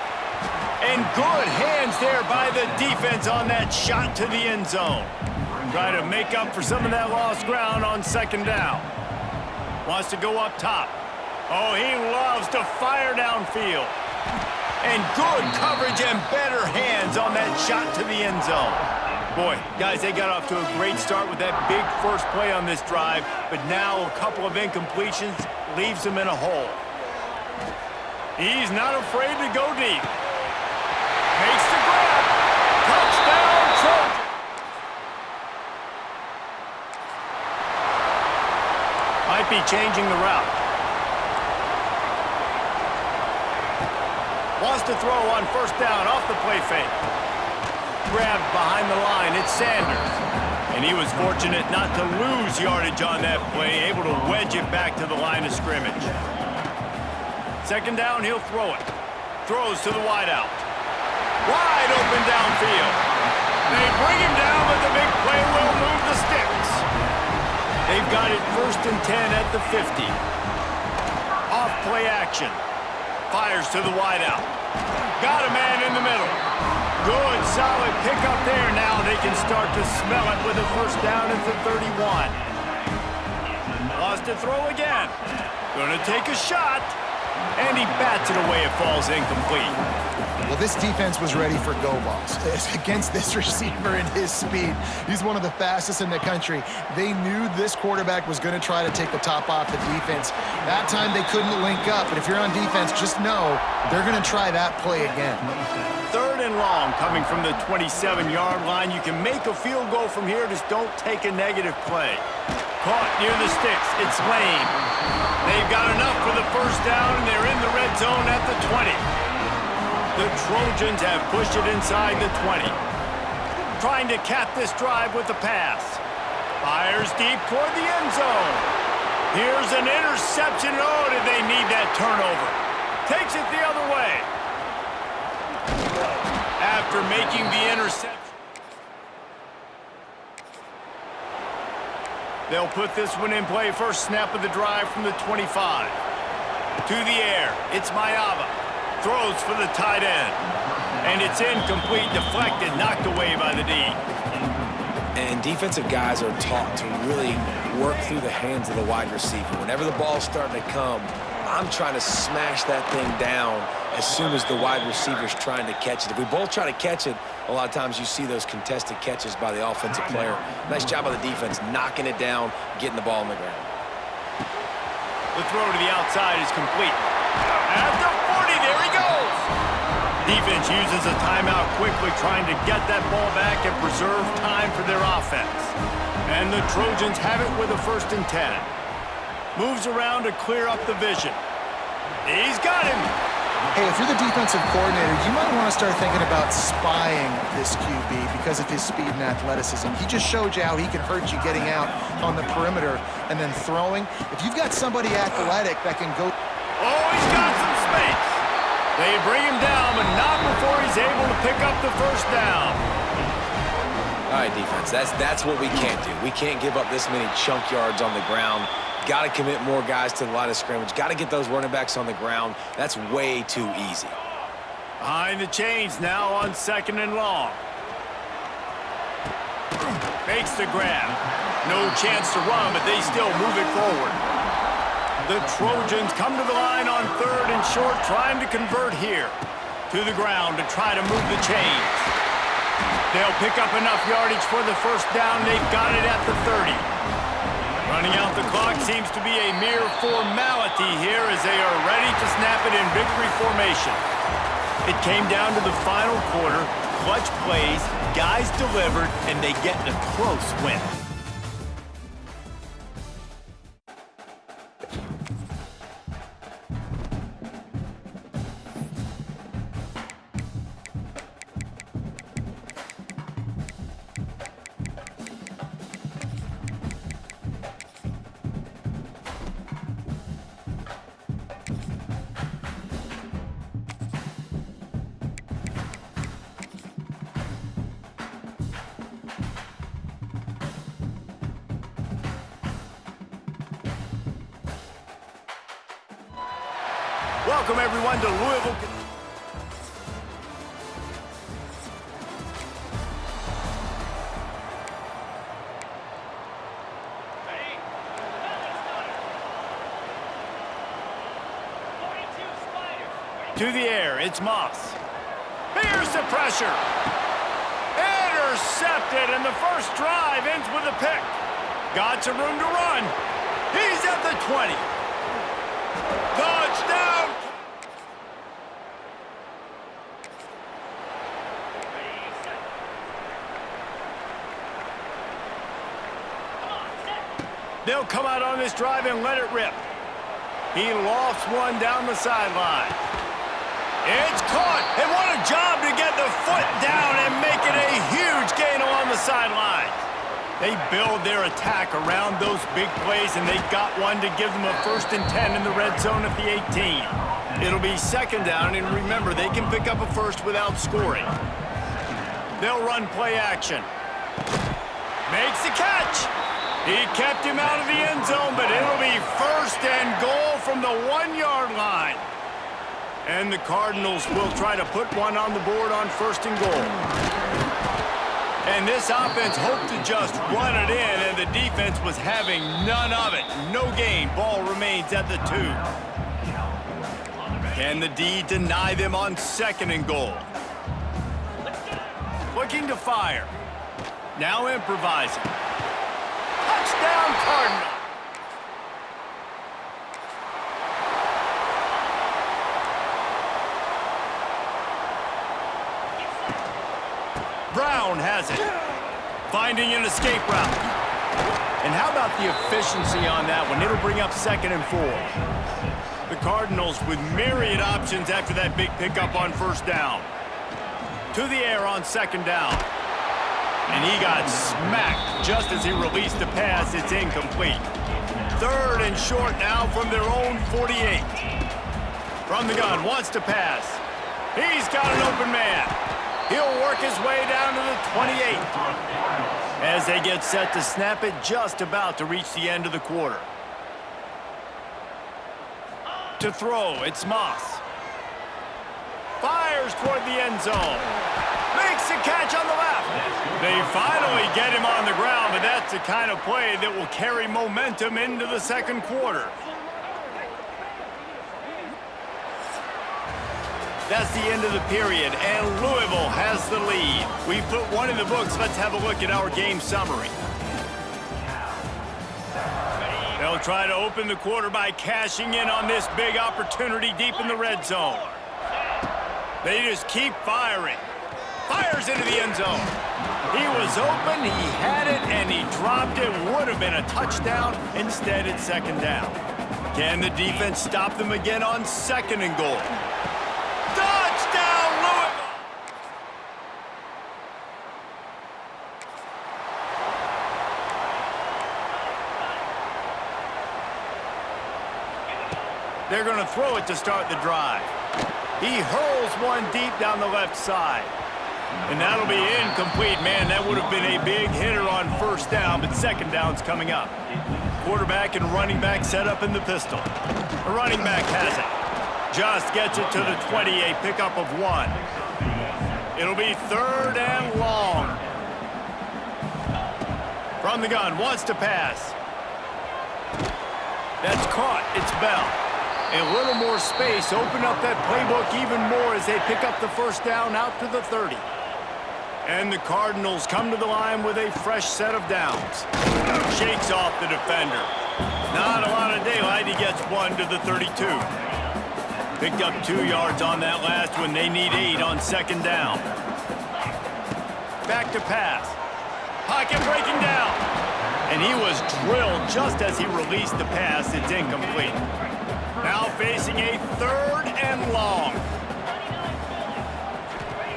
Speaker 1: And good hands there by the defense on that shot to the end zone. Try to make up for some of that lost ground on 2nd down. Wants to go up top. Oh, he loves to fire downfield. And good coverage and better hands on that shot to the end zone. Boy, guys, they got off to a great start with that big first play on this drive, but now a couple of incompletions leaves them in a hole. He's not afraid to go deep. Makes the grab. Touchdown, Trojans. Might be changing the route. Wants to throw on 1st down off the play fake. Grabbed behind the line, it's Sanders. And he was fortunate not to lose yardage on that play, able to wedge it back to the line of scrimmage. 2nd down, he'll throw it. Throws to the wideout. Wide open downfield. They bring him down, but the big play will move the sticks. They've got it 1st and 10 at the 50. Off play action. Fires to the wideout. Got a man in the middle. Good, solid pickup there. Now they can start to smell it with a 1st down at the 31. Lost to throw again. Gonna take a shot. And he bats it away. It falls incomplete.
Speaker 2: Well, this defense was ready for go balls. Against this receiver and his speed, he's one of the fastest in the country. They knew this quarterback was going to try to take the top off the defense. That time they couldn't link up, but if you're on defense, just know they're going to try that play again.
Speaker 1: 3rd and long coming from the 27-yard line. You can make a field goal from here, just don't take a negative play. Caught near the sticks. It's Lane. They've got enough for the 1st down, and they're in the red zone at the 20. The Trojans have pushed it inside the 20. Trying to cap this drive with the pass. Fires deep toward the end zone. Here's an interception. Oh, did they need that turnover? Takes it the other way. After making the interception. They'll put this one in play. First snap of the drive from the 25. To the air, it's Mayava. Throws for the tight end. And it's incomplete, deflected, knocked away by the D.
Speaker 3: And defensive guys are taught to really work through the hands of the wide receiver. Whenever the ball's starting to come, I'm trying to smash that thing down as soon as the wide receiver's trying to catch it. If we both try to catch it, a lot of times you see those contested catches by the offensive player. Nice job by the defense, knocking it down, getting the ball on the ground.
Speaker 1: The throw to the outside is complete. At the 40, there he goes! Defense uses a timeout quickly, trying to get that ball back and preserve time for their offense. And the Trojans have it with a 1st and 10. Moves around to clear up the vision. He's got him!
Speaker 2: Hey, if you're the defensive coordinator, you might want to start thinking about spying this QB because of his speed and athleticism. He just showed you how he can hurt you getting out on the perimeter and then throwing. If you've got somebody athletic that can go...
Speaker 1: Oh, he's got some space. They bring him down, but not before he's able to pick up the 1st down.
Speaker 3: All right, defense, that's what we can't do. We can't give up this many chunk yards on the ground. Got to commit more guys to the line of scrimmage. Got to get those running backs on the ground. That's way too easy.
Speaker 1: Behind the chains now on 2nd and long. Makes the grab. No chance to run, but they still move it forward. The Trojans come to the line on 3rd and short, trying to convert here. To the ground to try to move the chains. They'll pick up enough yardage for the 1st down. They've got it at the 30. Running out the clock seems to be a mere formality here as they are ready to snap it in victory formation. It came down to the final quarter, clutch plays, guys delivered, and they get a close win. Welcome, everyone, to Louisville. To the air, it's Moss. Here's the pressure. Intercepted, and the 1st drive ends with a pick. Got some room to run. He's at the 20. Touchdown! They'll come out on this drive and let it rip. He lofts one down the sideline. It's caught, and what a job to get the foot down and make it a huge gain along the sideline. They build their attack around those big plays, and they got one to give them a 1st and 10 in the red zone at the 18. It'll be 2nd down, and remember, they can pick up a 1st without scoring. They'll run play action. Makes the catch. He kept him out of the end zone, but it'll be 1st and goal from the 1-yard line. And the Cardinals will try to put one on the board on 1st and goal. And this offense hoped to just run it in, and the defense was having none of it. No gain. Ball remains at the 2. Can the D deny them on 2nd and goal? Looking to fire. Now improvising. Touchdown, Cardinals. Brown has it. Finding an escape route. And how about the efficiency on that one? It'll bring up 2nd and 4. The Cardinals with myriad options after that big pickup on 1st down. To the air on 2nd down. And he got smacked just as he released the pass. It's incomplete. 3rd and short now from their own 48. From the gun, wants to pass. He's got an open man. He'll work his way down to the 28. As they get set to snap it, just about to reach the end of the quarter. to throw. It's Moss. Fires toward the end zone. Makes a catch on the left. They finally get him on the ground, but that's the kind of play that will carry momentum into the second quarter. That's the end of the period, and Louisville has the lead. We put one in the books. Let's have a look at our game summary. They'll try to open the quarter by cashing in on this big opportunity deep in the red zone. They just keep firing. Fires into the end zone. He was open, he had it, and he dropped it. Would have been a touchdown. Instead, it's second down. Can the defense stop them again on second and goal? Touchdown, Louisville! They're going to throw it to start the drive. He hurls one deep down the left side. And that'll be incomplete. Man, that would have been a big hitter on first down, but second down's coming up. Quarterback and running back set up in the pistol. The running back has it. Just gets it to the 20, a pickup of 1. It'll be third and long. From the gun, wants to pass. That's caught. It's Bell. A little more space, open up that playbook even more as they pick up the first down out to the 30. And the Cardinals come to the line with a fresh set of downs. Shakes off the defender. Not a lot of daylight. He gets 1 to the 32. Picked up 2 yards on that last one. They need 8 on second down. Back to pass. Pocket breaking down. And he was drilled just as he released the pass. It's incomplete. Now facing a third and long.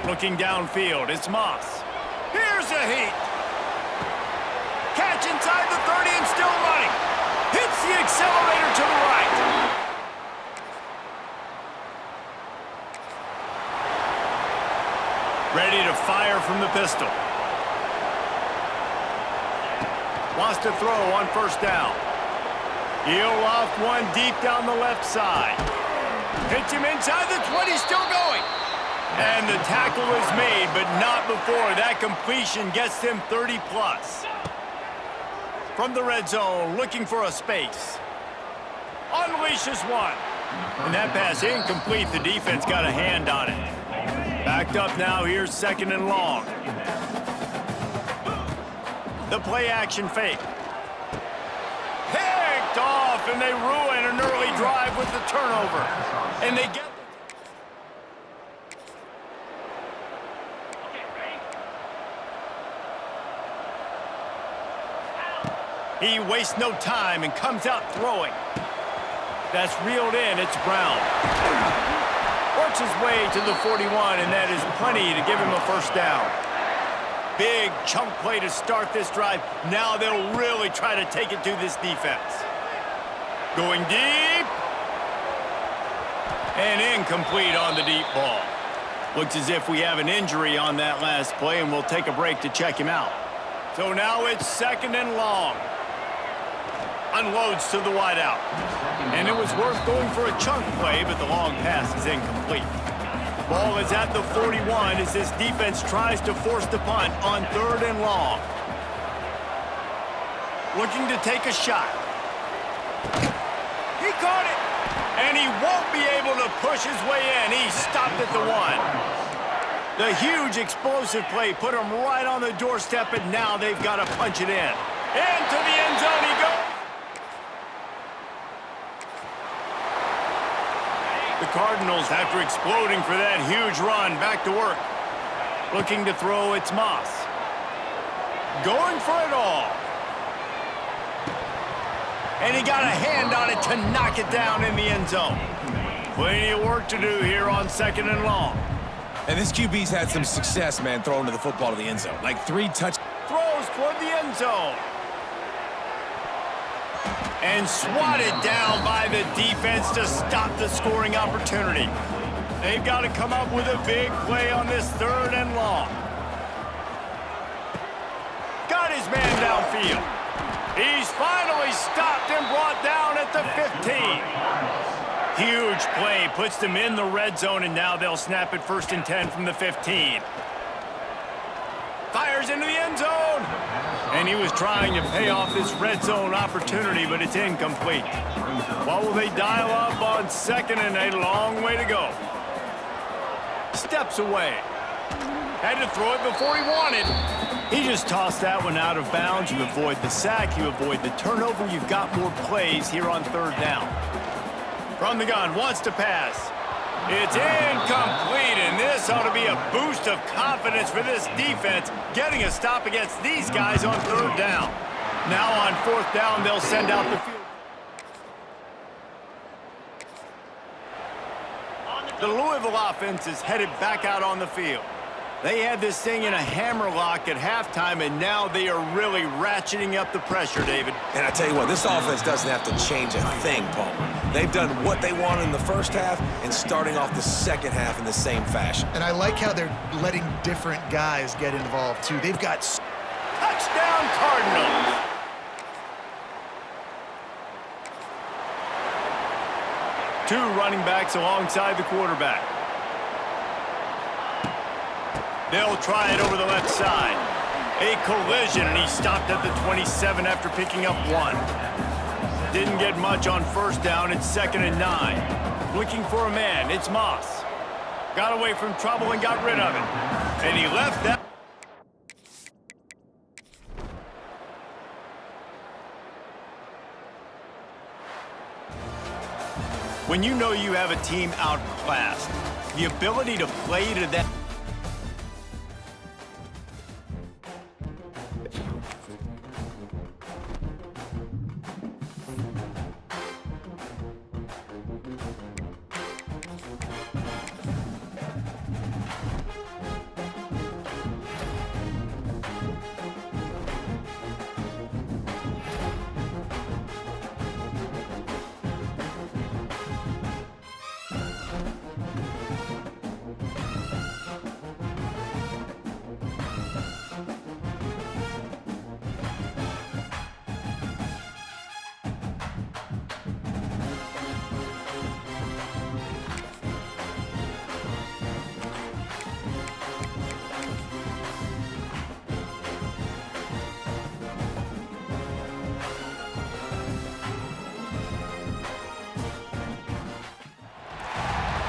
Speaker 1: Looking downfield, it's Moss. Here's a heat. Catch inside the 30 and still running. Hits the accelerator to the right. Ready to fire from the pistol. Wants to throw on first down. He'll loft one deep down the left side. Hits him inside the 20, still going. And the tackle is made, but not before. That completion gets them 30 plus. From the red zone, looking for a space. Unleashes one. And that pass incomplete. The defense got a hand on it. Backed up now, here's second and long. The play action fake. Picked off, and they ruin an early drive with the turnover. And they get... He wastes no time and comes out throwing. That's reeled in. It's Brown. Works his way to the 41, and that is plenty to give him a first down. Big chunk play to start this drive. Now they'll really try to take it to this defense. Going deep. And incomplete on the deep ball. Looks as if we have an injury on that last play, and we'll take a break to check him out. So now it's second and long. Unloads to the wideout. And it was worth going for a chunk play, but the long pass is incomplete. Ball is at the 41 as this defense tries to force the punt on third and long. Looking to take a shot. He caught it. And he won't be able to push his way in. He stopped at the 1. The huge explosive play put him right on the doorstep, and now they've got to punch it in. Into the end zone he goes. The Cardinals, after exploding for that huge run, back to work. Looking to throw, it's Moss. Going for it all. And he got a hand on it to knock it down in the end zone. Plenty of work to do here on second and long.
Speaker 3: And this QB's had some success, man, throwing the football to the end zone. Like 3 touch.
Speaker 1: Throws toward the end zone. And swatted down by the defense to stop the scoring opportunity. They've got to come up with a big play on this third and long. Got his man downfield. He's finally stopped and brought down at the 15. Huge play, puts them in the red zone, and now they'll snap it 1st and 10 from the 15. Fires into the end zone. And he was trying to pay off this red zone opportunity, but it's incomplete. What will they dial up on 2nd and 8? Long way to go. Steps away. Had to throw it before he wanted. He just tossed that one out of bounds. You avoid the sack, you avoid the turnover. You've got more plays here on 3rd down. From the gun, wants to pass. It's incomplete, and this ought to be a boost of confidence for this defense, getting a stop against these guys on 3rd down. Now on 4th down, they'll send out the field. The Louisville offense is headed back out on the field. They had this thing in a hammerlock at halftime, and now they are really ratcheting up the pressure, David.
Speaker 3: And I tell you what, this offense doesn't have to change a thing, Palmer. They've done what they wanted in the first half and starting off the second half in the same fashion.
Speaker 2: And I like how they're letting different guys get involved, too. They've got...
Speaker 1: Touchdown, Cardinals! Two running backs alongside the quarterback. They'll try it over the left side. A collision, and he stopped at the 27 after picking up 1. Didn't get much on 1st down. It's 2nd and 9. Looking for a man. It's Moss. Got away from trouble and got rid of it. And he left that. When you know you have a team outclassed, the ability to play to that.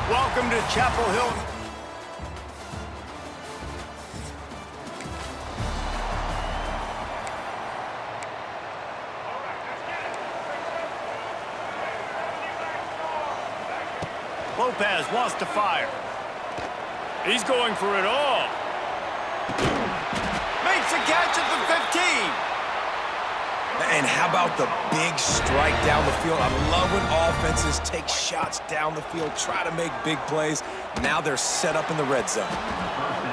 Speaker 1: Welcome to Chapel Hill. Lopez wants to fire. He's going for it all. Makes a catch at the 15.
Speaker 3: And how about the big strike down the field? I love when offenses take shots down the field, try to make big plays. Now they're set up in the red zone.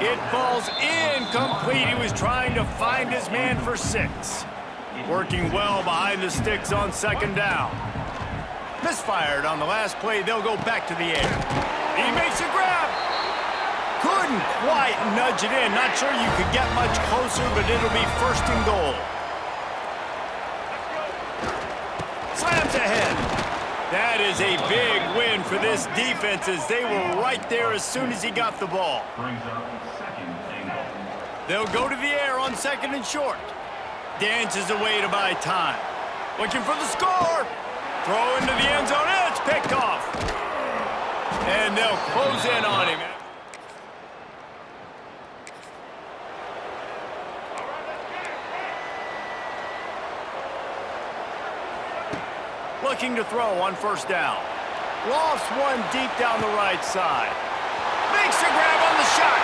Speaker 1: It falls incomplete. He was trying to find his man for 6. Working well behind the sticks on 2nd down. Misfired on the last play. They'll go back to the air. He makes a grab. Couldn't quite nudge it in. Not sure you could get much closer, but it'll be 1st and goal. Slams ahead. That is a big win for this defense as they were right there as soon as he got the ball. They'll go to the air on 2nd and short. Dances away to buy time. Looking for the score. Throw into the end zone. And it's picked off. And they'll close in on him. Looking to throw on 1st down. Lofts one deep down the right side. Makes a grab on the shot.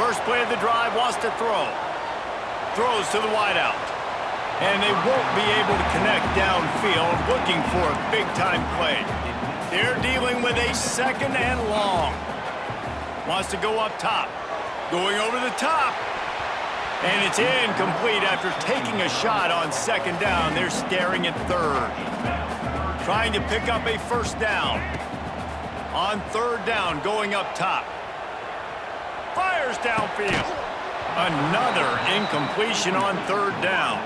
Speaker 1: First play of the drive, wants to throw. Throws to the wideout. And they won't be able to connect downfield, looking for a big-time play. They're dealing with a 2nd and long. Wants to go up top. Going over the top. And it's incomplete after taking a shot on 2nd down. They're staring at 3rd. Trying to pick up a 1st down. On 3rd down, going up top. Fires fires downfield. Another incompletion on third down.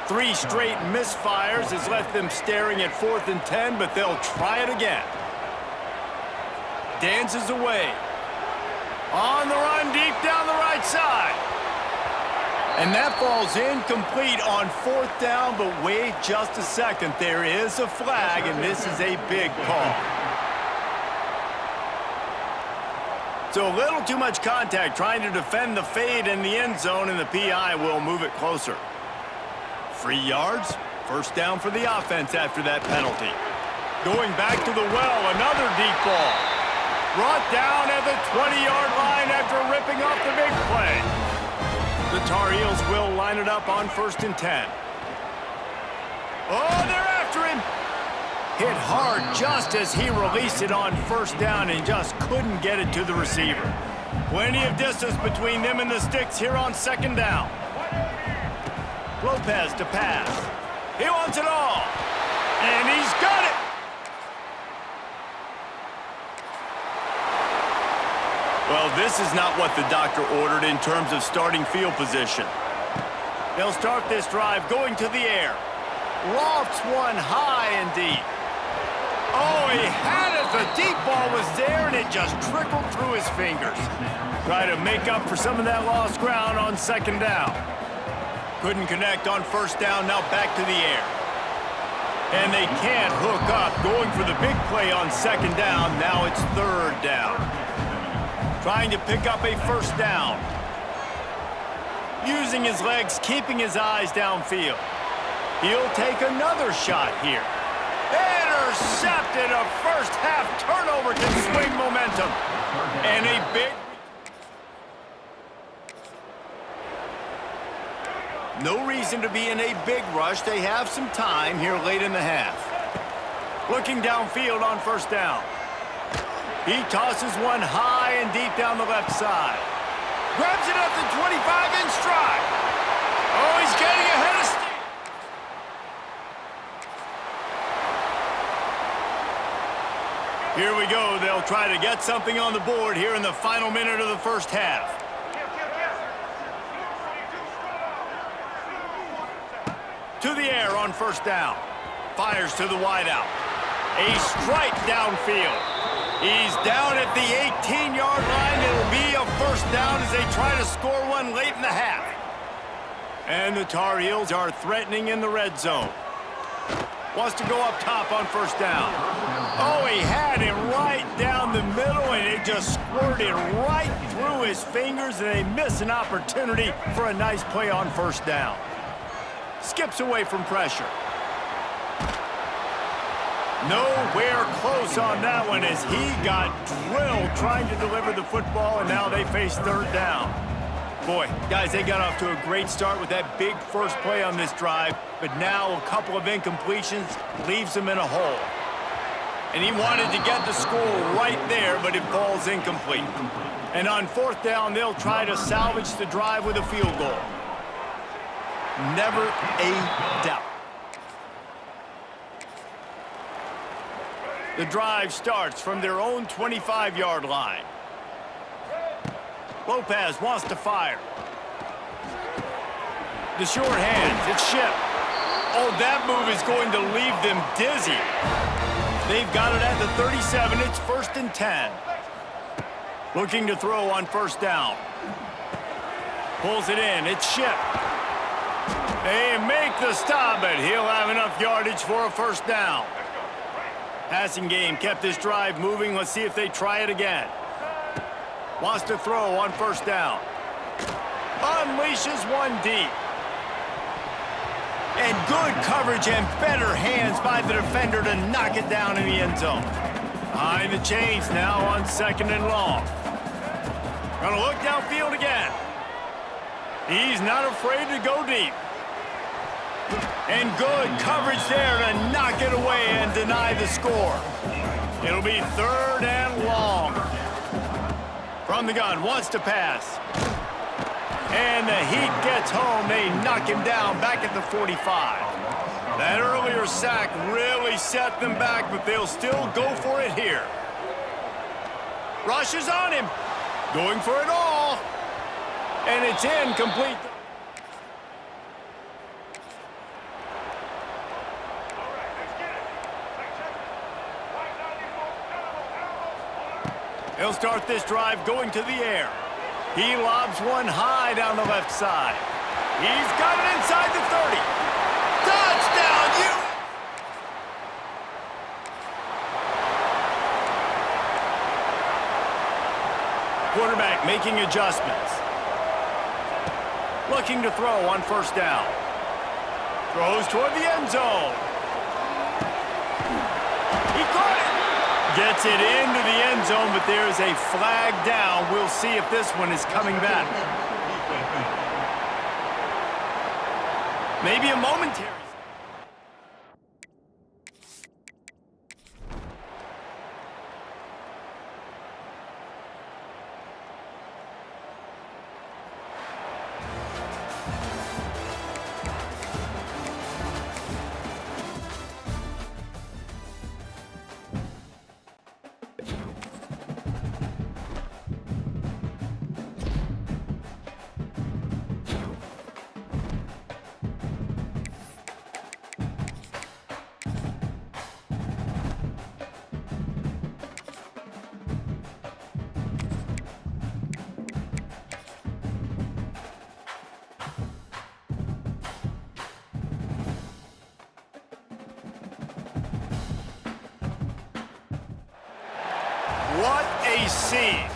Speaker 1: 3 straight misfires has left them staring at 4th and 10, but they'll try it again. Dances away. On the run, deep down the right side. And that falls incomplete on 4th down, but wait just a second. There is a flag, and this is a big call. So a little too much contact trying to defend the fade in the end zone, and the PI will move it closer. 3 yards, 1st down for the offense after that penalty. Going back to the well, another deep ball. Brought down at the 20-yard line after ripping off the big play. The Tar Heels will line it up on 1st and 10. Oh, they're after him. Hit hard just as he released it on 1st down and just couldn't get it to the receiver. Plenty of distance between them and the sticks here on 2nd down. Lopez to pass. He wants it all. And he's got it. Well, this is not what the doctor ordered in terms of starting field position. They'll start this drive going to the air. Lofts one high and deep. Oh, he had it. The deep ball was there, and it just trickled through his fingers. Try to make up for some of that lost ground on 2nd down. Couldn't connect on 1st down, now back to the air. And they can't hook up, going for the big play on 2nd down. Now it's 3rd down. Trying to pick up a 1st down. Using his legs, keeping his eyes downfield. He'll take another shot here. Intercepted. A first-half turnover can swing momentum. And a big... No reason to be in a big rush. They have some time here late in the half. Looking downfield on 1st down. He tosses one high and deep down the left side. Grabs it up to 25 in stride. Oh, he's getting ahead of steam. Here we go. They'll try to get something on the board here in the final minute of the 1st half. To the air on 1st down. Fires to the wideout. A strike downfield. He's down at the 18-yard line. It'll be a 1st down as they try to score one late in the half. And the Tar Heels are threatening in the red zone. Wants to go up top on 1st down. Oh, he had it right down the middle, and it just squirted right through his fingers, and they miss an opportunity for a nice play on 1st down. Skips away from pressure. Nowhere close on that one as he got drilled trying to deliver the football, and now they face 3rd down. Boy, guys, they got off to a great start with that big first play on this drive, but now a couple of incompletions leaves them in a hole. And he wanted to get the score right there, but it falls incomplete. And on 4th down, they'll try to salvage the drive with a field goal. Never a doubt. The drive starts from their own 25-yard line. Lopez wants to fire. The short hands, it's Ship. Oh, that move is going to leave them dizzy. They've got it at the 37, it's 1st and 10. Looking to throw on 1st down. Pulls it in, it's Ship. They make the stop, but he'll have enough yardage for a 1st down. Passing game kept this drive moving. Let's see if they try it again. Wants to throw on 1st down. Unleashes one deep. And good coverage and better hands by the defender to knock it down in the end zone. Behind the chains now on 2nd and long. Gonna look downfield again. He's not afraid to go deep. And good coverage there to knock it away and deny the score. It'll be 3rd and long. From the gun, wants to pass. And the Heat gets home. They knock him down back at the 45. That earlier sack really set them back, but they'll still go for it here. Rushes on him. Going for it all. And it's incomplete. He'll start this drive going to the air. He lobs one high down the left side. He's got it inside the 30. Touchdown, you! Quarterback making adjustments. Looking to throw on first down. Throws toward the end zone. He caught it. Gets it into the end zone, but there is a flag down. We'll see if this one is coming back. Maybe a momentary. What a scene.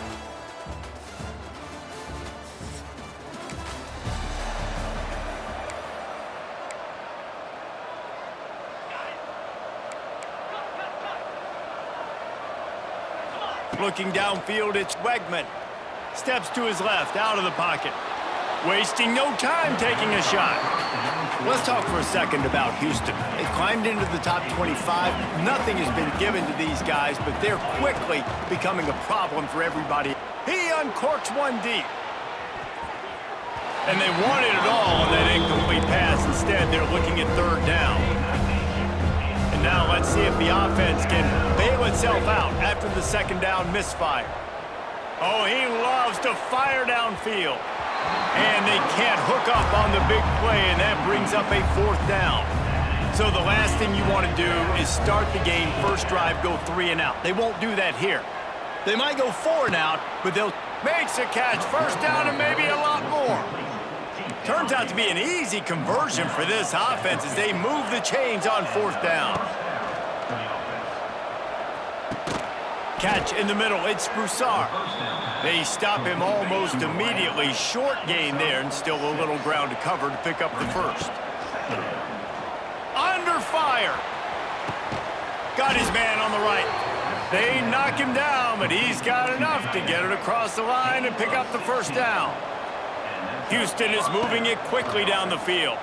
Speaker 1: Looking downfield, it's Wegman. Steps to his left, out of the pocket. Wasting no time taking a shot. Let's talk for a second about Houston. They've climbed into the top 25. Nothing has been given to these guys, but they're quickly becoming a problem for everybody. He uncorks one deep. And they wanted it all on that incomplete pass. Instead, they're looking at third down. And now let's see if the offense can bail itself out after the second down misfire. Oh, he loves to fire downfield. And they can't hook up on the big play, and that brings up a fourth down. So the last thing you want to do is start the game, first drive, go 3 and out. They won't do that here. They might go 4 and out, but they'll make a catch, first down, and maybe a lot more. Turns out to be an easy conversion for this offense as they move the chains on fourth down. Catch in the middle, it's Broussard. They stop him almost immediately. Short gain there, and still a little ground to cover to pick up the first. Under fire. Got his man on the right. They knock him down, but he's got enough to get it across the line and pick up the first down. Houston is moving it quickly down the field.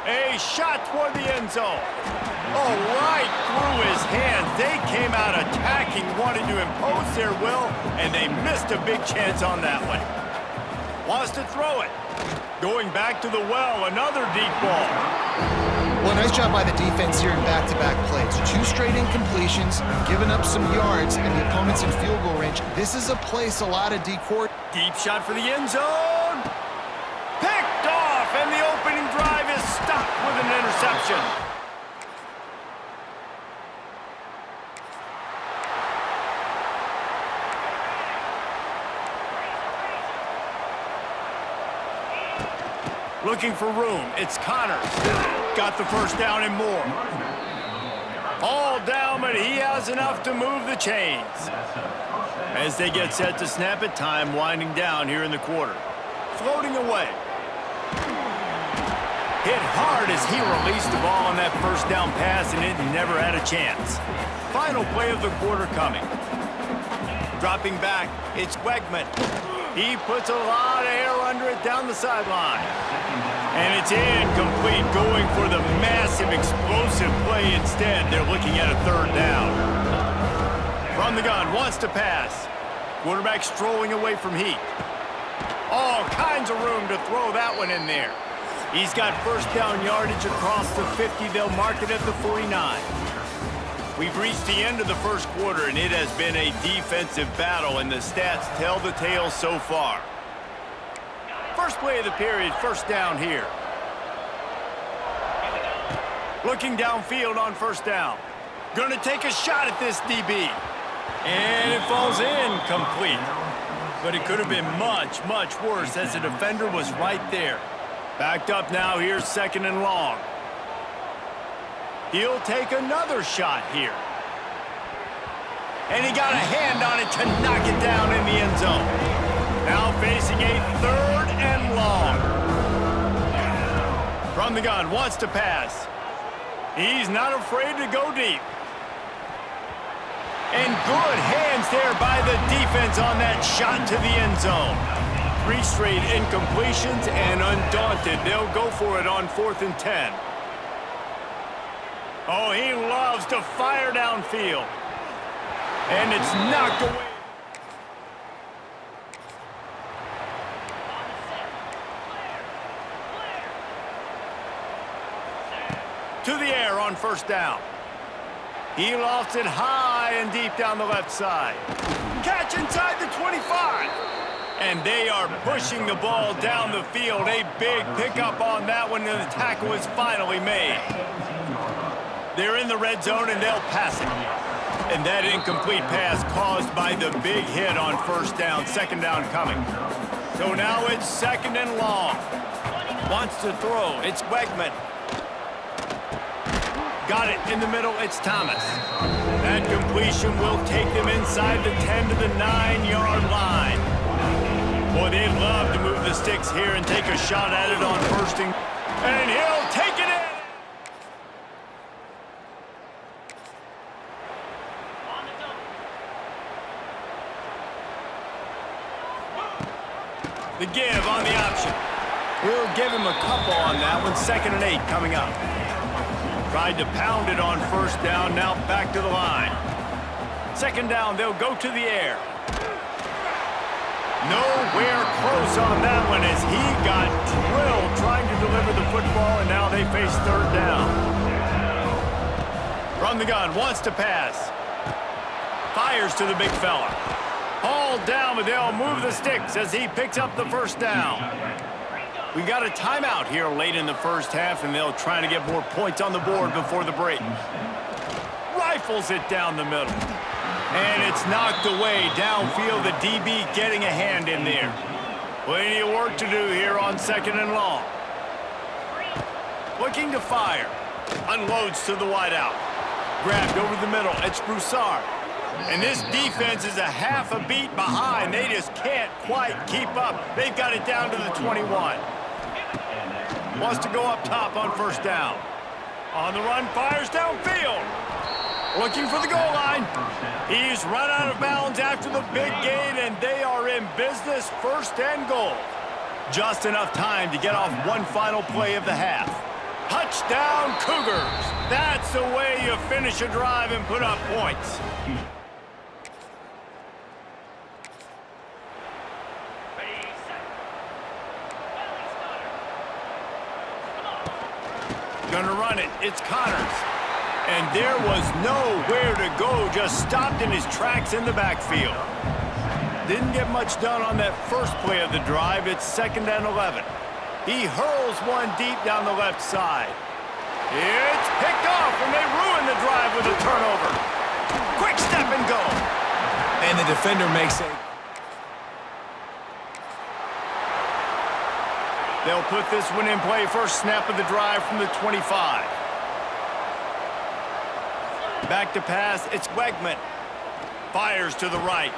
Speaker 1: A shot toward the end zone. Oh, right through his hands. They came out attacking, wanting to impose their will, and they missed a big chance on that one. Wants to throw it. Going back to the well, another deep ball.
Speaker 2: Well, nice job by the defense here in back-to-back plays. 2 straight incompletions, giving up some yards, and the opponent's in field goal range. This is a place a lot of D-court.
Speaker 1: Deep shot for the end zone. Picked off, and the opening drive is stopped with an interception. Looking for room, it's Connors. Got the first down and more. All down, but he has enough to move the chains. As they get set to snap it, time winding down here in the quarter. Floating away. Hit hard as he released the ball on that first down pass, and it never had a chance. Final play of the quarter coming. Dropping back, it's Wegman. He puts a lot of air under it down the sideline. And it's incomplete, going for the massive explosive play instead. They're looking at a third down. From the gun, wants to pass. Quarterback strolling away from Heat. All kinds of room to throw that one in there. He's got first down yardage across the 50. They'll mark it at the 49. We've reached the end of the first quarter, and it has been a defensive battle, and the stats tell the tale so far. First play of the period, first down here. Looking downfield on first down. Gonna take a shot at this DB. And it falls incomplete. But it could have been much, much worse as the defender was right there. Backed up now, here's second and long. He'll take another shot here. And he got a hand on it to knock it down in the end zone. Now facing a third and long. From the gun, wants to pass. He's not afraid to go deep. And good hands there by the defense on that shot to the end zone. 3 straight incompletions, and undaunted, they'll go for it on 4th and 10. Oh, he loves to fire downfield. And it's knocked away. To the air on first down. He lofts it high and deep down the left side. Catch inside the 25. And they are pushing the ball down the field. A big pickup on that one, and the tackle is finally made. They're in the red zone, and they'll pass it. And that incomplete pass caused by the big hit on first down. Second down coming. So now it's second and long. Wants to throw. It's Wegman. Got it in the middle. It's Thomas. That completion will take them inside the 10 to the 9-yard line. Boy, they'd love to move the sticks here and take a shot at it on first and he'll take it in. The give on the option. We'll give him a couple on that one. 2nd and 8 coming up. Tried to pound it on first down, now back to the line. 2nd down, they'll go to the air. Nowhere close on that one as he got drilled trying to deliver the football, and now they face 3rd down. From the gun, wants to pass. Fires to the big fella. Hauled down, but they'll move the sticks as he picks up the first down. We got a timeout here late in the first half, and they'll try to get more points on the board before the break. Rifles it down the middle. And it's knocked away downfield, the DB getting a hand in there. Plenty of work to do here on 2nd and long. Looking to fire. Unloads to the wideout. Grabbed over the middle. It's Broussard. And this defense is a half a beat behind. They just can't quite keep up. They've got it down to the 21. Wants to go up top on first down. On the run, fires downfield. Looking for the goal line. He's run out of bounds after the big gain, and they are in business, 1st and goal. Just enough time to get off one final play of the half. Touchdown, Cougars. That's the way you finish a drive and put up points. Gonna run it. It's Connors. And there was nowhere to go. Just stopped in his tracks in the backfield. Didn't get much done on that first play of the drive. It's 2nd and 11. He hurls one deep down the left side. It's picked off, and they ruin the drive with a turnover. Quick step and go.
Speaker 3: And the defender makes a...
Speaker 1: They'll put this one in play. First snap of the drive from the 25. Back to pass. It's Wegman. Fires to the right.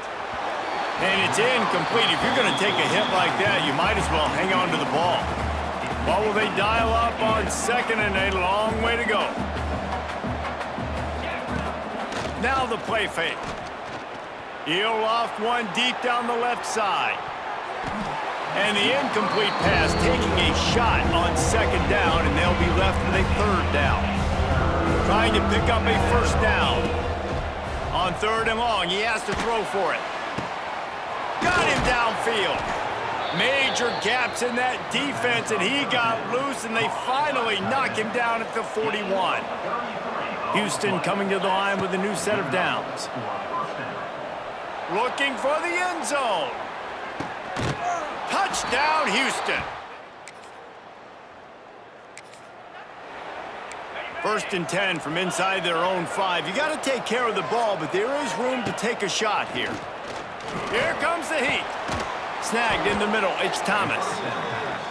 Speaker 1: And it's incomplete. If you're going to take a hit like that, you might as well hang on to the ball. What will they dial up on 2nd and a long way to go? Now the play fake. He'll loft one deep down the left side. And the incomplete pass taking a shot on 2nd down, and they'll be left with a 3rd down. Trying to pick up a 1st down. On 3rd and long, he has to throw for it. Got him downfield. Major gaps in that defense, and he got loose, and they finally knock him down at the 41. Houston coming to the line with a new set of downs. Looking for the end zone. Touchdown, Houston. First and 10 from inside their own 5. You got to take care of the ball, but there is room to take a shot here. Here comes the heat. Snagged in the middle. It's Thomas.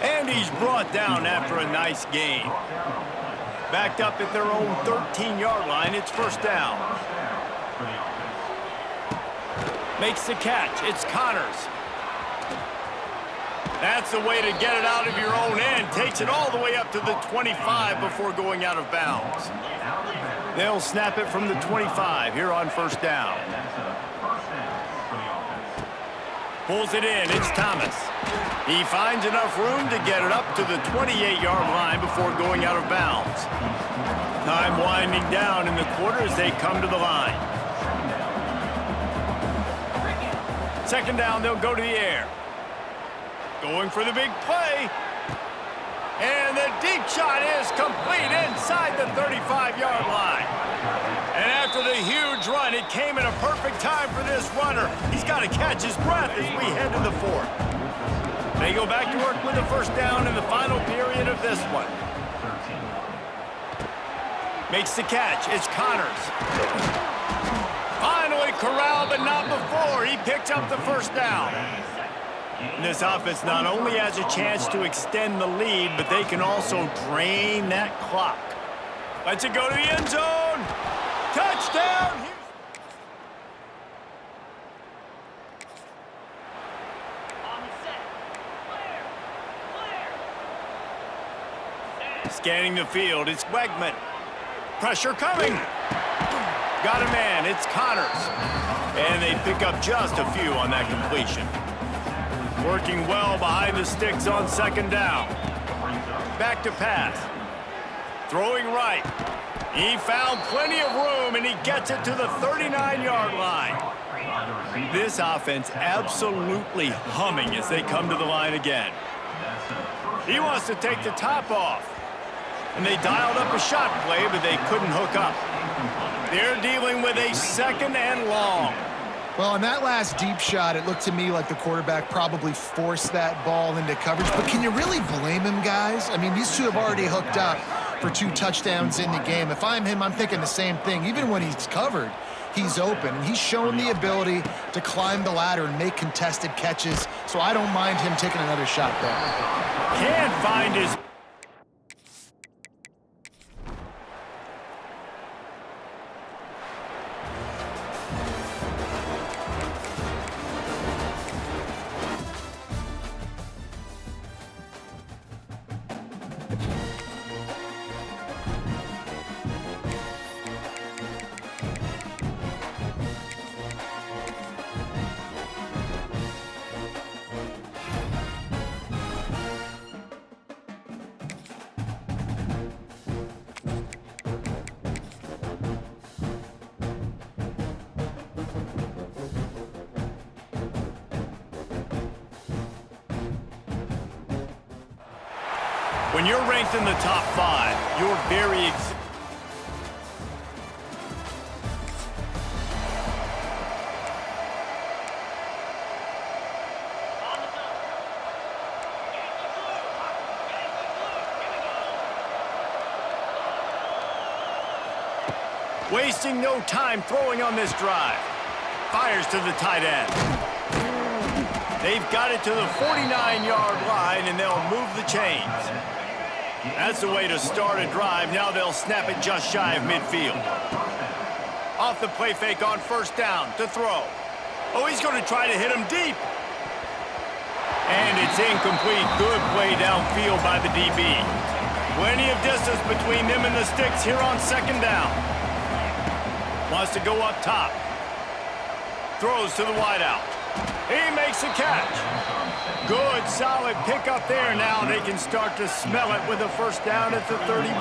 Speaker 1: And he's brought down after a nice gain. Backed up at their own 13-yard line. It's first down. Makes the catch. It's Connors. That's the way to get it out of your own end. Takes it all the way up to the 25 before going out of bounds. They'll snap it from the 25 here on first down. Pulls it in. It's Thomas. He finds enough room to get it up to the 28-yard line before going out of bounds. Time winding down in the quarter as they come to the line. Second down, they'll go to the air. Going for the big play. And the deep shot is complete inside the 35-yard line. And after the huge run, it came at a perfect time for this runner. He's got to catch his breath as we head to the fourth. They go back to work with a first down in the final period of this one. Makes the catch. It's Connors. Finally corralled, but not before. He picks up the first down. And this offense not only has a chance to extend the lead, but they can also drain that clock. Lets it go to the end zone. Touchdown! Scanning the field, it's Wegman. Pressure coming. Got a man, it's Connors. And they pick up just a few on that completion. Working well behind the sticks on second down. Back to pass. Throwing right. He found plenty of room, and he gets it to the 39-yard line. This offense absolutely humming as they come to the line again. He wants to take the top off. And they dialed up a shot play, but they couldn't hook up. They're dealing with a second and long.
Speaker 2: Well, on that last deep shot, it looked to me like the quarterback probably forced that ball into coverage. But can you really blame him, guys? I mean, these two have already hooked up for 2 touchdowns in the game. If I'm him, I'm thinking the same thing. Even when he's covered, he's open. And he's shown the ability to climb the ladder and make contested catches. So I don't mind him taking another shot there.
Speaker 1: Can't find his... When you're ranked in the top 5, you're very wasting no time throwing on this drive. Fires to the tight end. They've got it to the 49-yard line, and they'll move the chains. That's the way to start a drive. Now they'll snap it just shy of midfield. Off the play fake on first down to throw. Oh, he's going to try to hit him deep. And it's incomplete. Good play downfield by the DB. Plenty of distance between them and the sticks here on second down. Wants to go up top. Throws to the wideout. He makes a catch. Good, solid pickup there. Now they can start to smell it with a first down at the 31.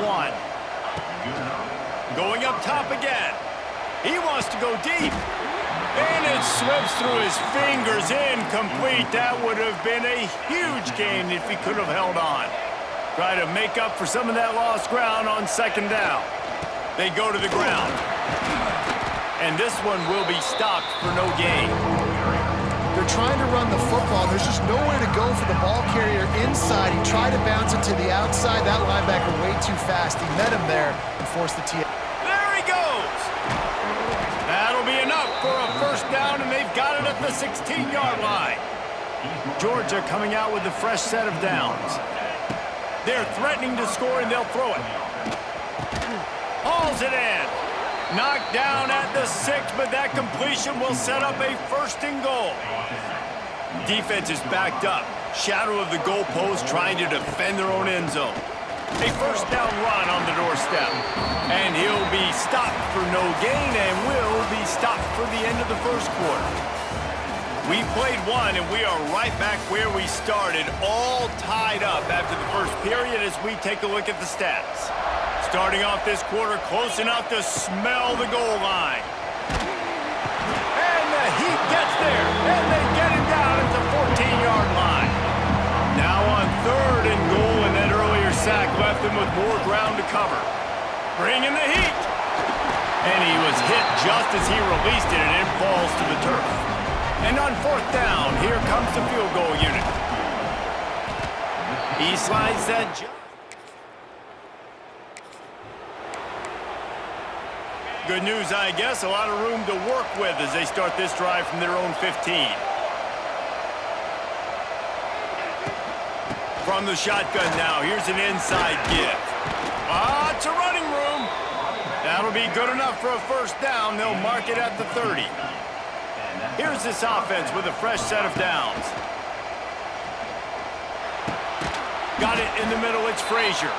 Speaker 1: Going up top again. He wants to go deep. And it slips through his fingers. Incomplete. That would have been a huge gain if he could have held on. Try to make up for some of that lost ground on second down. They go to the ground. And this one will be stopped for no gain. The
Speaker 2: They're trying to run the football. There's just nowhere to go for the ball carrier inside. He tried to bounce it to the outside. That linebacker way too fast. He met him there and forced the TA.
Speaker 1: There he goes. That'll be enough for a first down, and they've got it at the 16-yard line. Georgia coming out with a fresh set of downs. They're threatening to score, and they'll throw it. Hauls it in. Knocked down at the 6, but that completion will set up a first and goal. Defense is backed up. Shadow of the goalpost trying to defend their own end zone. A first down run on the doorstep. And he'll be stopped for no gain and will be stopped for the end of the first quarter. We played one, and we are right back where we started, all tied up after the first period as we take a look at the stats. Starting off this quarter close enough to smell the goal line. And the Heat gets there, and they get him down at the 14-yard line. Now on third and goal, and that earlier sack left him with more ground to cover. Bring in the Heat. And he was hit just as he released it, and it falls to the turf. And on fourth down, here comes the field goal unit. He slides that jump. Good news, I guess. A lot of room to work with as they start this drive from their own 15. From the shotgun now, here's an inside give. It's a running room. That'll be good enough for a first down. They'll mark it at the 30. Here's this offense with a fresh set of downs. Got it in the middle, it's Frazier.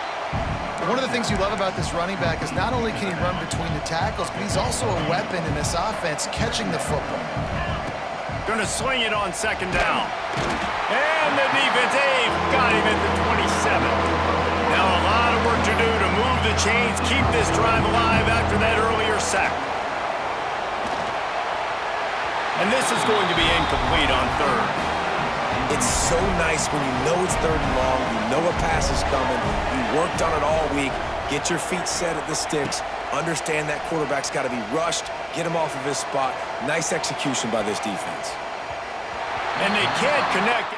Speaker 2: One of the things you love about this running back is not only can he run between the tackles, but he's also a weapon in this offense, catching the football.
Speaker 1: Gonna swing it on second down. And the defense, got him at the 27. Now a lot of work to do to move the chains, keep this drive alive after that earlier sack. And this is going to be incomplete on third.
Speaker 3: It's so nice when you know it's third and long, you know a pass is coming, you worked on it all week, get your feet set at the sticks, understand that quarterback's got to be rushed, get him off of his spot. Nice execution by this defense.
Speaker 1: And they can't connect.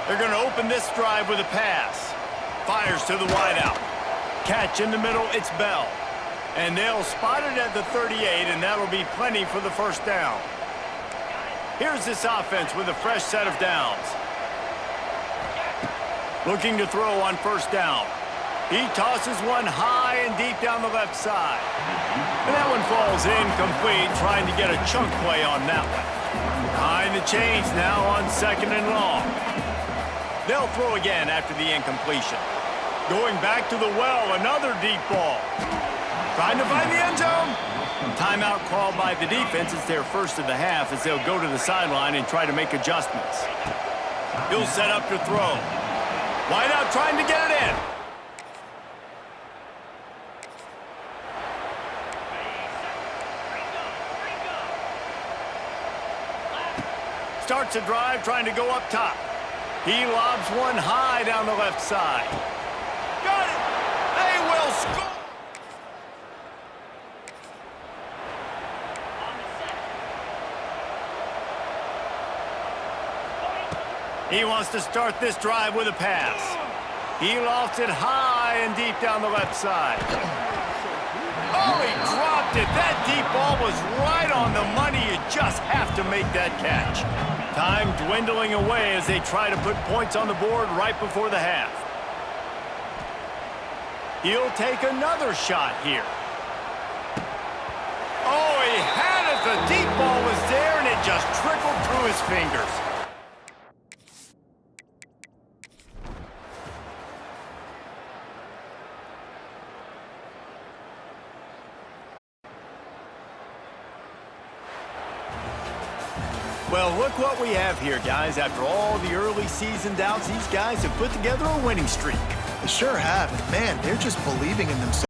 Speaker 1: They're going to open this drive with a pass. Fires to the wideout. Catch in the middle, it's Bell. And they'll spot it at the 38, and that'll be plenty for the first down. Here's this offense with a fresh set of downs. Looking to throw on first down. He tosses one high and deep down the left side. And that one falls incomplete, trying to get a chunk play on that one. Behind the chains now on second and long. They'll throw again after the incompletion. Going back to the well, another deep ball. Trying to find the end zone. Timeout called by the defense. It's their first of the half as they'll go to the sideline and try to make adjustments. He'll set up to throw. Wide out trying to get it in. Starts a drive trying to go up top. He lobs one high down the left side. Got it! They will score! He wants to start this drive with a pass. He lofts it high and deep down the left side. Oh, he dropped it. That deep ball was right on the money. You just have to make that catch. Time dwindling away as they try to put points on the board right before the half. He'll take another shot here. Oh, he had it. The deep ball was there, and it just trickled through his fingers. Well, look what we have here, guys. After all the early season doubts, these guys have put together a winning streak.
Speaker 2: They sure have. And man, they're just believing in themselves.